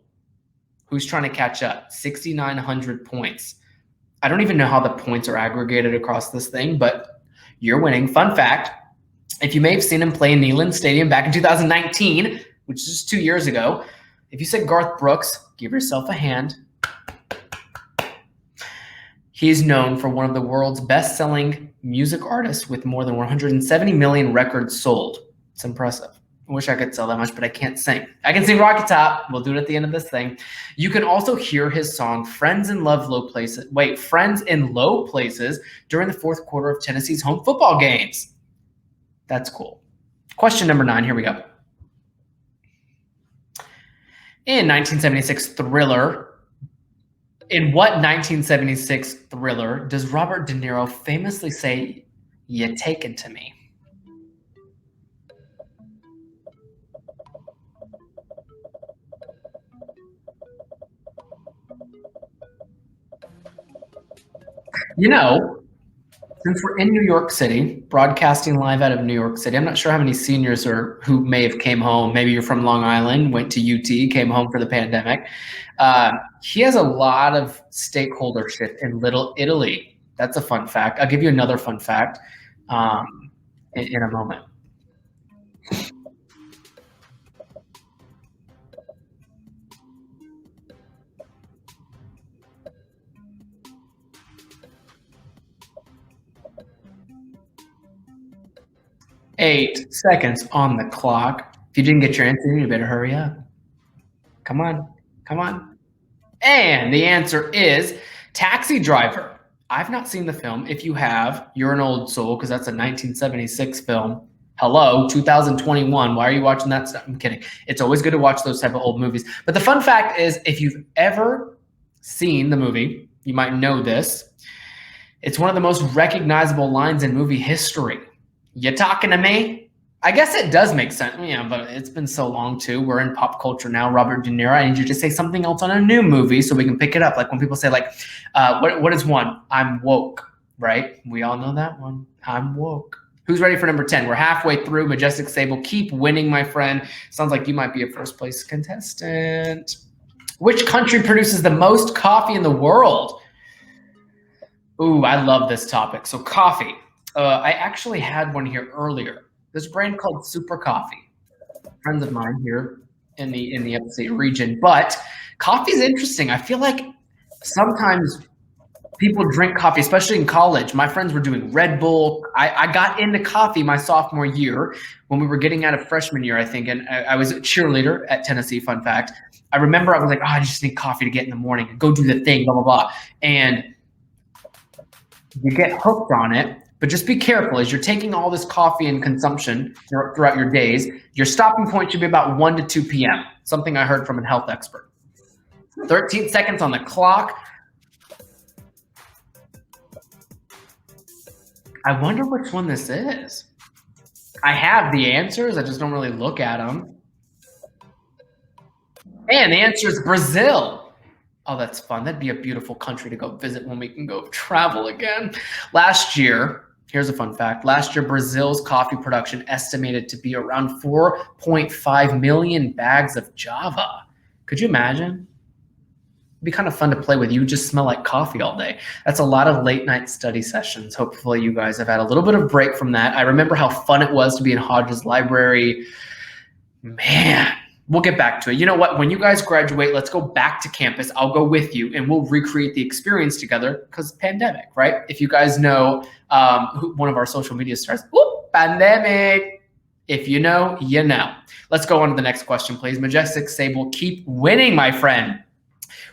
Who's trying to catch up? 6,900 points. I don't even know how the points are aggregated across this thing, but you're winning. Fun fact, if you may have seen him play in Neyland Stadium back in 2019, which is just 2 years ago, if you said Garth Brooks, give yourself a hand. He's known for one of the world's best-selling music artists with more than 170 million records sold. It's impressive. I wish I could sell that much, but I can't sing. I can sing Rocky Top. We'll do it at the end of this thing. You can also hear his song Friends in Low Places during the fourth quarter of Tennessee's home football games. That's cool. Question number 9. Here we go. In what 1976 thriller does Robert De Niro famously say, "You taken to me"? You know, since we're in New York City, broadcasting live out of New York City, I'm not sure how many seniors are who may have came home. Maybe you're from Long Island, went to UT, came home for the pandemic. He has a lot of stakeholdership in Little Italy. That's a fun fact. I'll give you another fun fact in a moment. Eight seconds on the clock. If you didn't get your answer, you better hurry up. Come on, come on. And the answer is Taxi Driver. I've not seen the film. If you have, you're an old soul because that's a 1976 film. Hello, 2021. Why are you watching that stuff? I'm kidding. It's always good to watch those type of old movies. But the fun fact is, if you've ever seen the movie, you might know this. It's one of the most recognizable lines in movie history. You talking to me? I guess it does make sense. Yeah, but it's been so long too. We're in pop culture now. Robert De Niro, I need you to say something else on a new movie so we can pick it up. Like when people say like, what is one? I'm woke, right? We all know that one. I'm woke. Who's ready for number 10? We're halfway through. Majestic Sable, keep winning, my friend. Sounds like you might be a first place contestant. Which country produces the most coffee in the world? Ooh, I love this topic. So coffee. I actually had one here earlier. This brand called Super Coffee. Friends of mine here in the upstate region. But coffee is interesting. I feel like sometimes people drink coffee, especially in college. My friends were doing Red Bull. I got into coffee my sophomore year when we were getting out of freshman year, I think. And I was a cheerleader at Tennessee, fun fact. I remember I was like, I just need coffee to get in the morning and go do the thing, blah, blah, blah. And you get hooked on it. But just be careful as you're taking all this coffee and consumption throughout your days. Your stopping point should be about 1 to 2 p.m., something I heard from a health expert. 13 seconds on the clock. I wonder which one this is. I have the answers. I just don't really look at them. And the answer is Brazil. Oh, that's fun. That'd be a beautiful country to go visit when we can go travel again. Last year, here's a fun fact. Last year, Brazil's coffee production estimated to be around 4.5 million bags of Java. Could you imagine? It'd be kind of fun to play with. You just smell like coffee all day. That's a lot of late night study sessions. Hopefully you guys have had a little bit of break from that. I remember how fun it was to be in Hodges Library. Man. We'll get back to it. You know what? When you guys graduate, let's go back to campus. I'll go with you and we'll recreate the experience together because pandemic, right? If you guys know one of our social media stars, pandemic. If you know, you know. Let's go on to the next question, please. Majestic Sable, keep winning, my friend.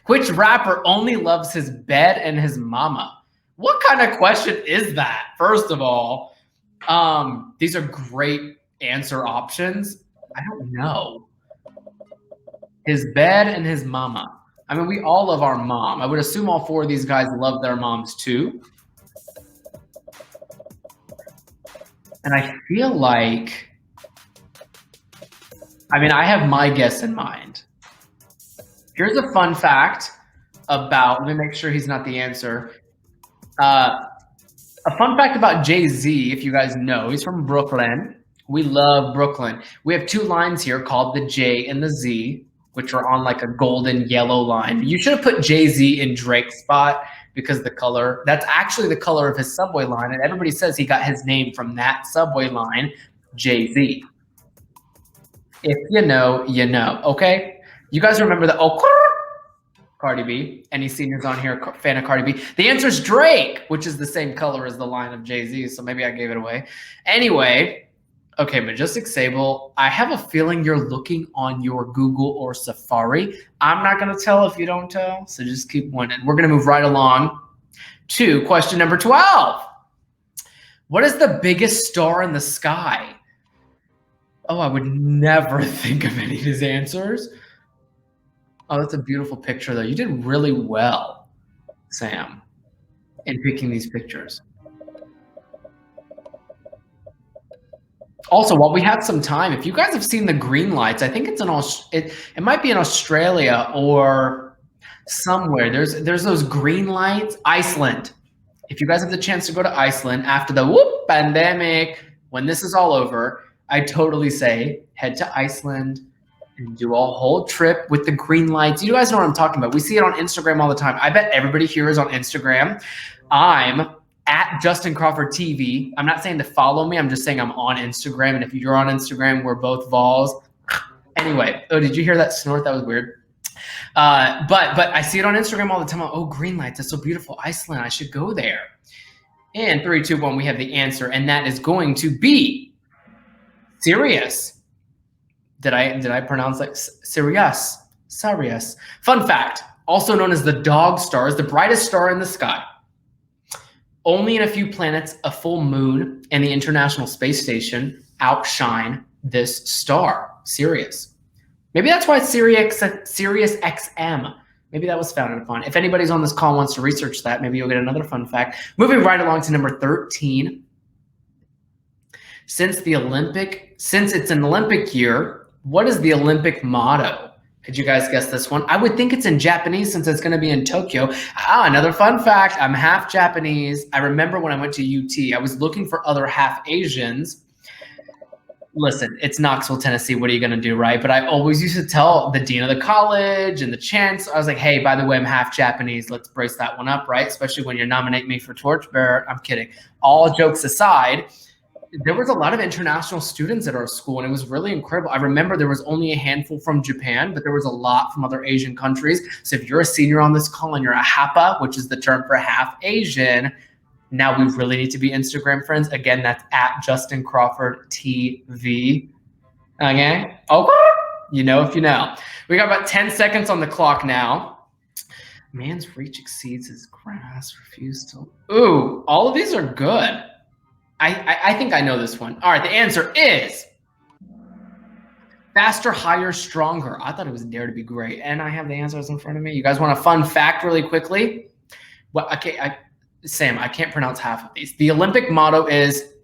Which rapper only loves his bed and his mama? What kind of question is that? First of all, these are great answer options. I don't know. His bed and his mama. I mean, we all love our mom. I would assume all 4 of these guys love their moms too. And I feel like, I mean, I have my guess in mind. Here's a fun fact about, let me make sure he's not the answer. A fun fact about Jay-Z, if you guys know, he's from Brooklyn. We love Brooklyn. We have two lines here called the J and the Z, which are on like a golden yellow line. You should have put Jay-Z in Drake's spot because the color, that's actually the color of his subway line. And everybody says he got his name from that subway line, Jay-Z. If you know, you know, okay? You guys remember the Cardi B? Any seniors on here fan of Cardi B? The answer is Drake, which is the same color as the line of Jay-Z, so maybe I gave it away. Anyway, okay, Majestic Sable, I have a feeling you're looking on your Google or Safari. I'm not going to tell if you don't tell, so just keep winning. We're going to move right along to question number 12. What is the biggest star in the sky? Oh, I would never think of any of his answers. Oh, that's a beautiful picture, though. You did really well, Sam, in picking these pictures. Also, while we have some time, if you guys have seen the green lights, I think it's in it might be in Australia or somewhere. There's those green lights. Iceland. If you guys have the chance to go to Iceland after the pandemic, when this is all over, I totally say head to Iceland and do a whole trip with the green lights. You guys know what I'm talking about. We see it on Instagram all the time. I bet everybody here is on Instagram. I'm at Justin Crawford TV. I'm not saying to follow me. I'm just saying I'm on Instagram. And if you're on Instagram, we're both Vols. Anyway, oh, did you hear that snort? That was weird. But I see it on Instagram all the time. Oh, green lights. That's so beautiful. Iceland. I should go there. And 3, 2, 1, we have the answer. And that is going to be Sirius. Did I pronounce like Sirius? Sirius. Fun fact, also known as the dog star, is the brightest star in the sky. Only in a few planets, a full moon, and the International Space Station outshine this star, Sirius. Maybe that's why it's Sirius XM. Maybe that was founded upon. If anybody's on this call and wants to research that, maybe you'll get another fun fact. Moving right along to number 13. Since it's an Olympic year, what is the Olympic motto? Could you guys guess this one? I would think it's in Japanese since it's going to be in Tokyo. Another fun fact, I'm half Japanese. I remember when I went to UT, I was looking for other half Asians. Listen, it's Knoxville, Tennessee. What are you going to do, right? But I always used to tell the dean of the college and the chancellor, I was like, hey, by the way, I'm half Japanese. Let's brace that one up, right? Especially when you're nominating me for torchbearer. I'm kidding. All jokes aside, there was a lot of international students at our school, and it was really incredible. I remember there was only a handful from Japan, but there was a lot from other Asian countries. So if you're a senior on this call and you're a HAPA, which is the term for half Asian, now we really need to be Instagram friends. Again, that's at Justin Crawford TV. Okay? Oh, you know if you know. We got about 10 seconds on the clock now. Man's reach exceeds his grasp. Refused to. Ooh, all of these are good. I think I know this one. All right, the answer is faster, higher, stronger. I thought it was Dare to Be Great, and I have the answers in front of me. You guys want a fun fact really quickly? Well, okay, Sam, I can't pronounce half of these. The Olympic motto is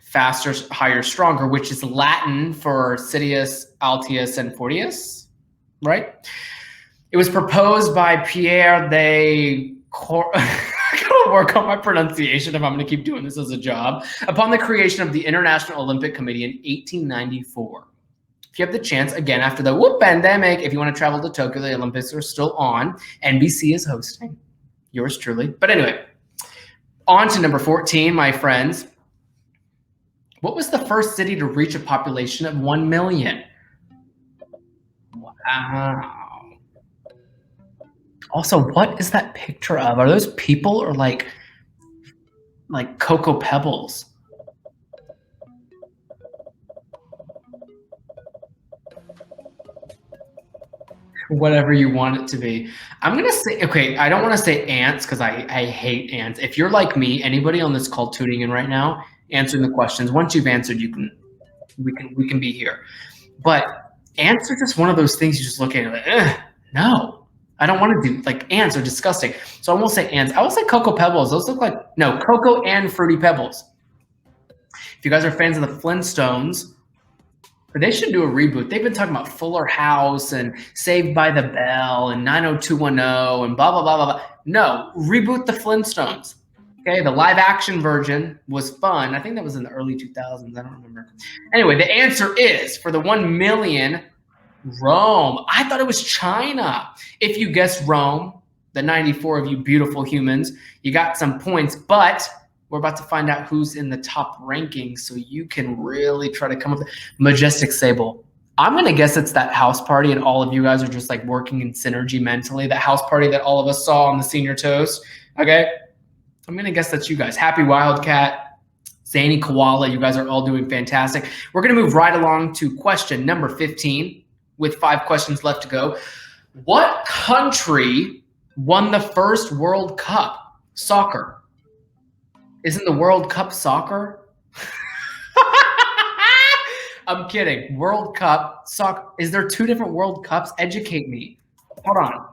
faster, higher, stronger, which is Latin for Citius, Altius, and Fortius, right? It was proposed by Pierre de I gotta work on my pronunciation if I'm gonna keep doing this as a job. Upon the creation of the International Olympic Committee in 1894. If you have the chance, again, after the pandemic, if you want to travel to Tokyo, the Olympics are still on. NBC is hosting. Yours truly. But anyway, on to number 14, my friends. What was the first city to reach a population of 1 million? Wow. Also, what is that picture of? Are those people or like Cocoa Pebbles? Whatever you want it to be. I'm going to say, okay, I don't want to say ants because I hate ants. If you're like me, anybody on this call tuning in right now, answering the questions, once you've answered, we can be here. But ants are just one of those things you just look at and you're like, no. I don't want to do, like, ants are disgusting. So I won't say ants. I will say Cocoa Pebbles. Those look like, no, Cocoa and Fruity Pebbles. If you guys are fans of the Flintstones, They should do a reboot. They've been talking about Fuller House and Saved by the Bell and 90210 and blah, blah, blah, blah, blah. No, reboot the Flintstones. Okay, the live action version was fun. I think that was in the early 2000s. I don't remember. Anyway, the answer is, for the 1 million, Rome. I thought it was China. If you guessed Rome, the 94 of you beautiful humans, you got some points, but we're about to find out who's in the top rankings so you can really try to come up with Majestic Sable. I'm going to guess it's that house party and all of you guys are just like working in synergy mentally. That house party that all of us saw on the senior toast. Okay. I'm going to guess that's you guys. Happy Wildcat, Zany Koala. You guys are all doing fantastic. We're going to move right along to question number 15 with 5 questions left to go. What country won the first World Cup soccer? Isn't the World Cup soccer? I'm kidding. World Cup soccer. Is there 2 different World Cups? Educate me. Hold on.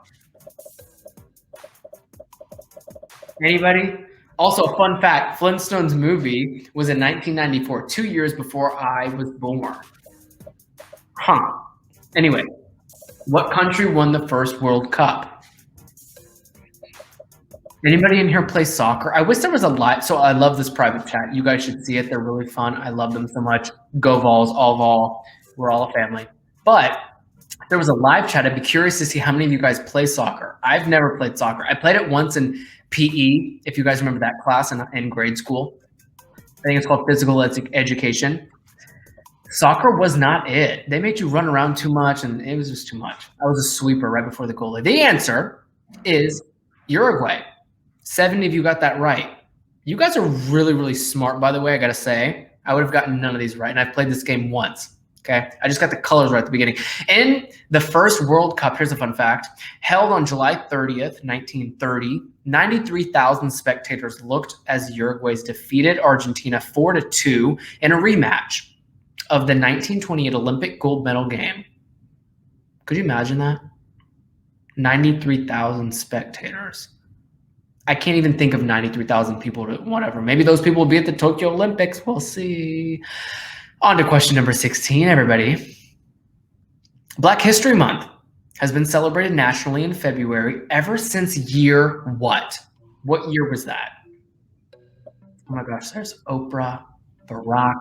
Anybody? Also, fun fact, Flintstones movie was in 1994, 2 years before I was born. Huh. Anyway, what country won the first World Cup? Anybody in here play soccer? I wish there was a live. So I love this private chat. You guys should see it. They're really fun. I love them so much. Go Vols, all Vol. We're all a family. But if there was a live chat, I'd be curious to see how many of you guys play soccer. I've never played soccer. I played it once in PE, if you guys remember that class in grade school. I think it's called physical education. Soccer was not it. They made you run around too much, and it was just too much. I was a sweeper right before the goalie. The answer is Uruguay. 70 of you got that right. You guys are really, really smart, by the way, I got to say. I would have gotten none of these right, and I've played this game once. Okay, I just got the colors right at the beginning. In the first World Cup, here's a fun fact, held on July 30th, 1930, 93,000 spectators looked as Uruguay's defeated Argentina 4-2 in a rematch of the 1928 Olympic gold medal game. Could you imagine that? 93,000 spectators. I can't even think of 93,000 people to whatever. Maybe those people will be at the Tokyo Olympics. We'll see. On to question number 16, everybody. Black History Month has been celebrated nationally in February ever since year what? What year was that? Oh my gosh, there's Oprah, Barack,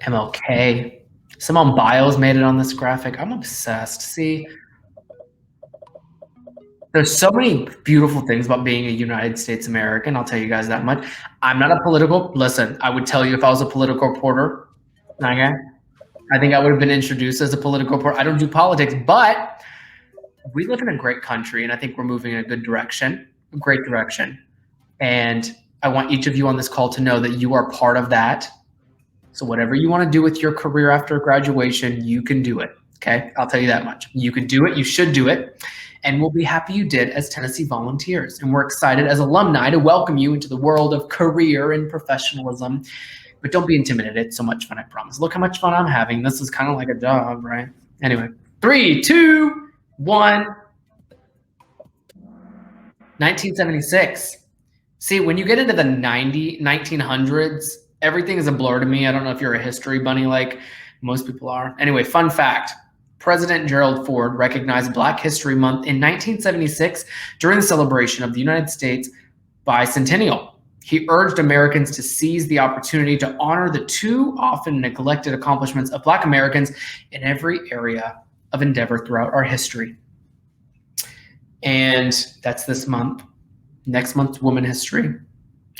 MLK. Simone Biles made it on this graphic. I'm obsessed. See, there's so many beautiful things about being a United States American. I'll tell you guys that much. I'm not a political, listen, I would tell you if I was a political reporter. Okay. I think I would have been introduced as a political reporter. I don't do politics, but we live in a great country, and I think we're moving in a good direction, a great direction. And I want each of you on this call to know that you are part of that. So whatever you want to do with your career after graduation, you can do it. Okay. I'll tell you that much. You can do it. You should do it. And we'll be happy you did as Tennessee volunteers. And we're excited as alumni to welcome you into the world of career and professionalism. But don't be intimidated. It's so much fun, I promise. Look how much fun I'm having. This is kind of like a job, right? Anyway, 3, 2, 1. 1976. See, when you get into the 1900s, everything is a blur to me. I don't know if you're a history bunny like most people are. Anyway, fun fact. President Gerald Ford recognized Black History Month in 1976 during the celebration of the United States bicentennial. He urged Americans to seize the opportunity to honor the too often neglected accomplishments of Black Americans in every area of endeavor throughout our history. And that's this month. Next month's Women History.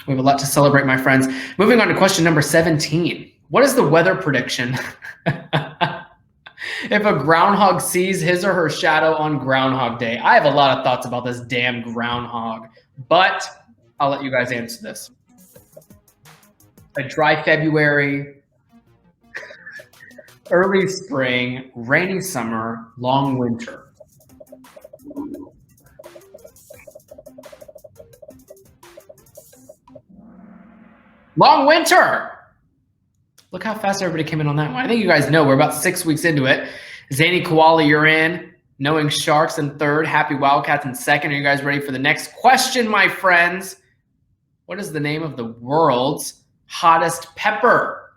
We have a lot to celebrate, my friends. Moving on to question number 17. What is the weather prediction? If a groundhog sees his or her shadow on Groundhog Day. I have a lot of thoughts about this damn groundhog, but I'll let you guys answer this. A dry February, early spring, rainy summer, long winter. Long winter. Look how fast everybody came in on that one. I think you guys know we're about 6 weeks into it. Zany Koala, you're in. Knowing Sharks in third. Happy Wildcats in second. Are you guys ready for the next question, my friends? What is the name of the world's hottest pepper?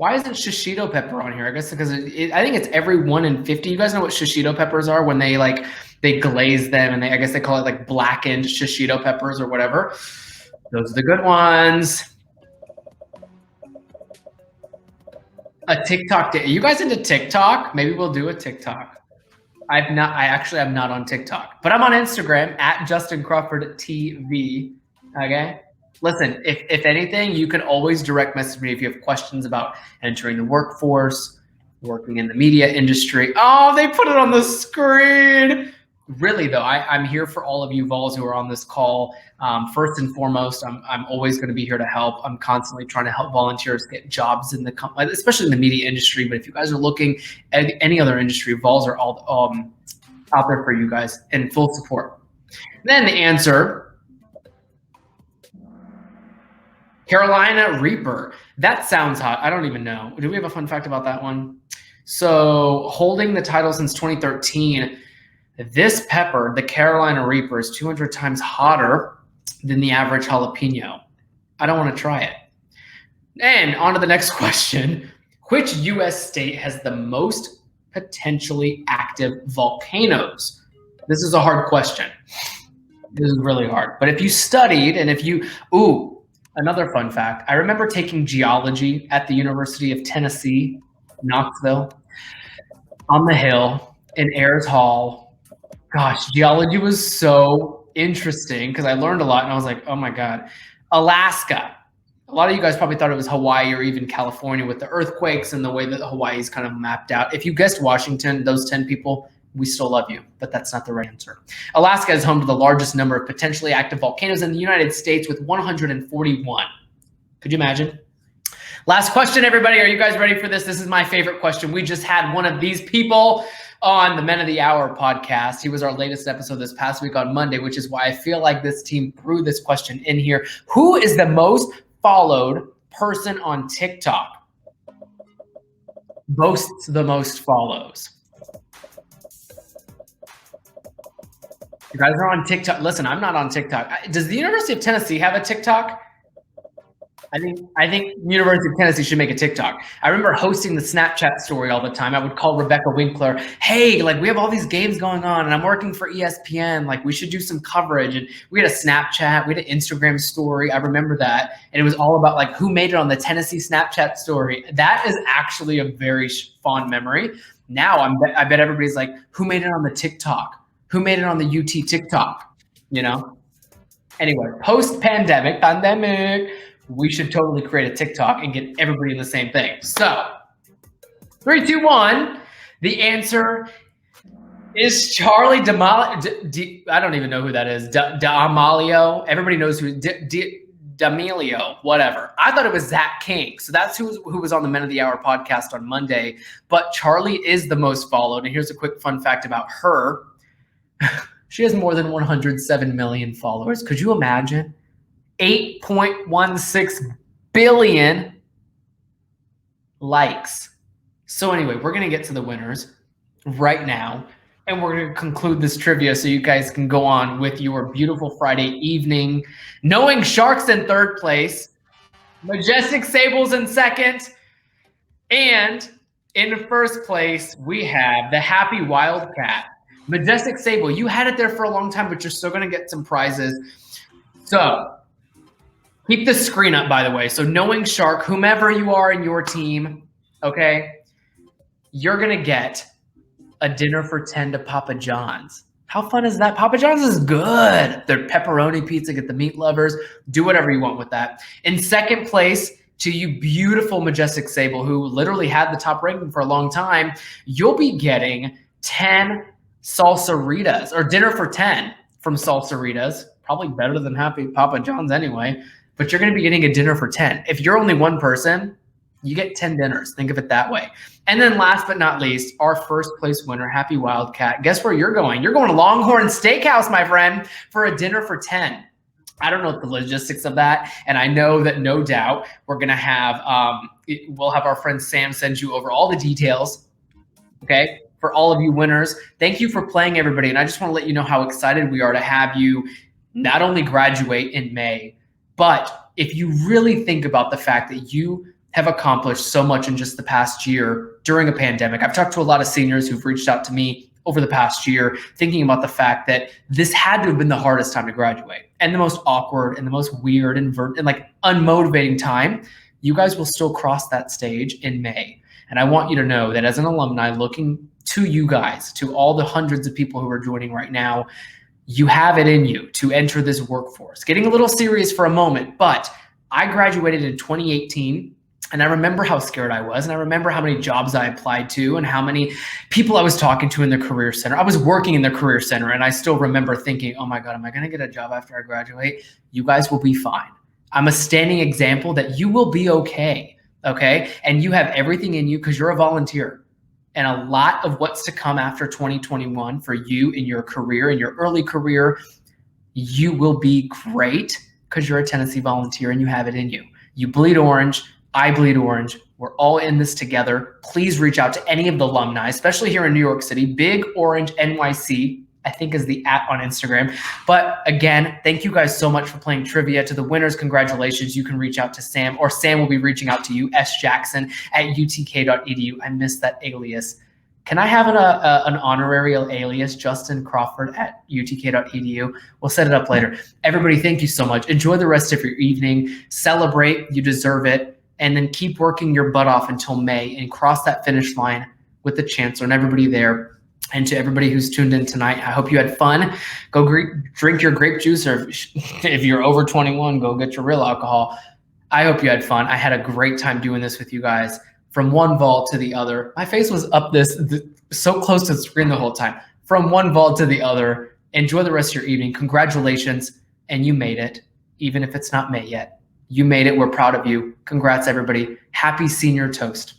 Why isn't shishito pepper on here? I guess because I think it's every 1 in 50. You guys know what shishito peppers are when they glaze them, and I guess they call it like blackened shishito peppers or whatever. Those are the good ones. A TikTok day. You guys into TikTok? Maybe we'll do a TikTok. I am not on TikTok, but I'm on Instagram at Justin Crawford TV. Okay. Listen, if anything, you can always direct message me if you have questions about entering the workforce, working in the media industry. Oh, they put it on the screen. Really though, I'm here for all of you vols who are on this call. First and foremost, I'm always going to be here to help. I'm constantly trying to help volunteers get jobs in the company, especially in the media industry. But if you guys are looking at any other industry, vols are all out there for you guys in full support. Then the answer, Carolina Reaper. That sounds hot. I don't even know. Do we have a fun fact about that one? So holding the title since 2013. This pepper, the Carolina Reaper, is 200 times hotter than the average jalapeno. I don't want to try it. And on to the next question. Which U.S. state has the most potentially active volcanoes? This is a hard question. This is really hard. But if you studied and if you, another fun fact. I remember taking geology at the University of Tennessee, Knoxville, on the hill in Ayers Hall. Gosh, geology was so interesting because I learned a lot and I was like, oh my God. Alaska. A lot of you guys probably thought it was Hawaii or even California with the earthquakes and the way that Hawaii is kind of mapped out. If you guessed Washington, those 10 people, we still love you, but that's not the right answer. Alaska is home to the largest number of potentially active volcanoes in the United States with 141. Could you imagine? Last question, everybody. Are you guys ready for this? This is my favorite question. We just had one of these people on the Men of the Hour podcast. He was our latest episode this past week on Monday, which is why I feel like this team threw this question in here. Who is the most followed person on TikTok? Boasts the most follows. You guys are on TikTok. Listen, I'm not on TikTok. Does the University of Tennessee have a TikTok? I think University of Tennessee should make a TikTok. I remember hosting the Snapchat story all the time. I would call Rebecca Winkler, hey, like we have all these games going on and I'm working for ESPN. Like we should do some coverage. And we had a Snapchat, we had an Instagram story. I remember that. And it was all about like who made it on the Tennessee Snapchat story. That is actually a very fond memory. Now I bet everybody's like, who made it on the TikTok? Who made it on the UT TikTok? You know? Anyway, pandemic, we should totally create a TikTok and get everybody in the same thing. So 3, 2, 1. The answer is Charlie D'Amelio. I don't even know who that is. D'Amelio. Everybody knows who. D'Amelio, whatever. I thought it was Zach King. So that's who was on the Men of the Hour podcast on Monday. But Charlie is the most followed. And here's a quick fun fact about her. She has more than 107 million followers. Could you imagine? 8.16 billion likes. So anyway, we're going to get to the winners right now. And we're going to conclude this trivia so you guys can go on with your beautiful Friday evening. Knowing Sharks in third place. Majestic Sables in second. And in first place, we have the Happy Wildcat. Majestic Sable, you had it there for a long time, but you're still going to get some prizes. So keep the screen up, by the way. So Knowing Shark, whomever you are in your team, okay, you're going to get a dinner for 10 to Papa John's. How fun is that? Papa John's is good. Their pepperoni pizza, get the meat lovers. Do whatever you want with that. In second place, to you beautiful Majestic Sable, who literally had the top ranking for a long time, you'll be getting 10 Salsaritas, or dinner for 10 from Salsaritas. Probably better than Happy Papa John's anyway. But you're going to be getting a dinner for 10. If you're only one person, you get 10 dinners. Think of it that way. And then last but not least, our first place winner, Happy Wildcat. Guess where you're going? You're going to Longhorn Steakhouse, my friend, for a dinner for 10. I don't know the logistics of that. And I know that no doubt we're going to have, we'll have our friend Sam send you over all the details. Okay. For all of you winners, thank you for playing, everybody. And I just want to let you know how excited we are to have you not only graduate in May, but if you really think about the fact that you have accomplished so much in just the past year during a pandemic. I've talked to a lot of seniors who've reached out to me over the past year, thinking about the fact that this had to have been the hardest time to graduate and the most awkward and the most weird and like unmotivating time. You guys will still cross that stage in May. And I want you to know that as an alumni, looking to you guys, to all the hundreds of people who are joining right now, you have it in you to enter this workforce. Getting a little serious for a moment, but I graduated in 2018. And I remember how scared I was. And I remember how many jobs I applied to and how many people I was talking to in the Career Center. I was working in the Career Center, and I still remember thinking, oh my God, am I going to get a job after I graduate? You guys will be fine. I'm a standing example that you will be okay. Okay. And you have everything in you because you're a volunteer. And a lot of what's to come after 2021 for you in your career, in your early career, you will be great because you're a Tennessee volunteer and you have it in you. You bleed orange. I bleed orange. We're all in this together. Please reach out to any of the alumni, especially here in New York City. Big Orange NYC, I think, is the @ on Instagram. But again, thank you guys so much for playing trivia. To the winners, congratulations. You can reach out to Sam, or Sam will be reaching out to you, sjackson@utk.edu. I missed that alias. Can I have an honorary alias, Justin Crawford @utk.edu? We'll set it up later. Everybody, thank you so much. Enjoy the rest of your evening. Celebrate. You deserve it. And then keep working your butt off until May and cross that finish line with the Chancellor and everybody there. And to everybody who's tuned in tonight, I hope you had fun. Go drink your grape juice, or if you're over 21, go get your real alcohol. I hope you had fun. I had a great time doing this with you guys from one vault to the other. My face was up so close to the screen the whole time. From one vault to the other. Enjoy the rest of your evening. Congratulations. And you made it, even if it's not May yet. You made it. We're proud of you. Congrats, everybody. Happy senior toast.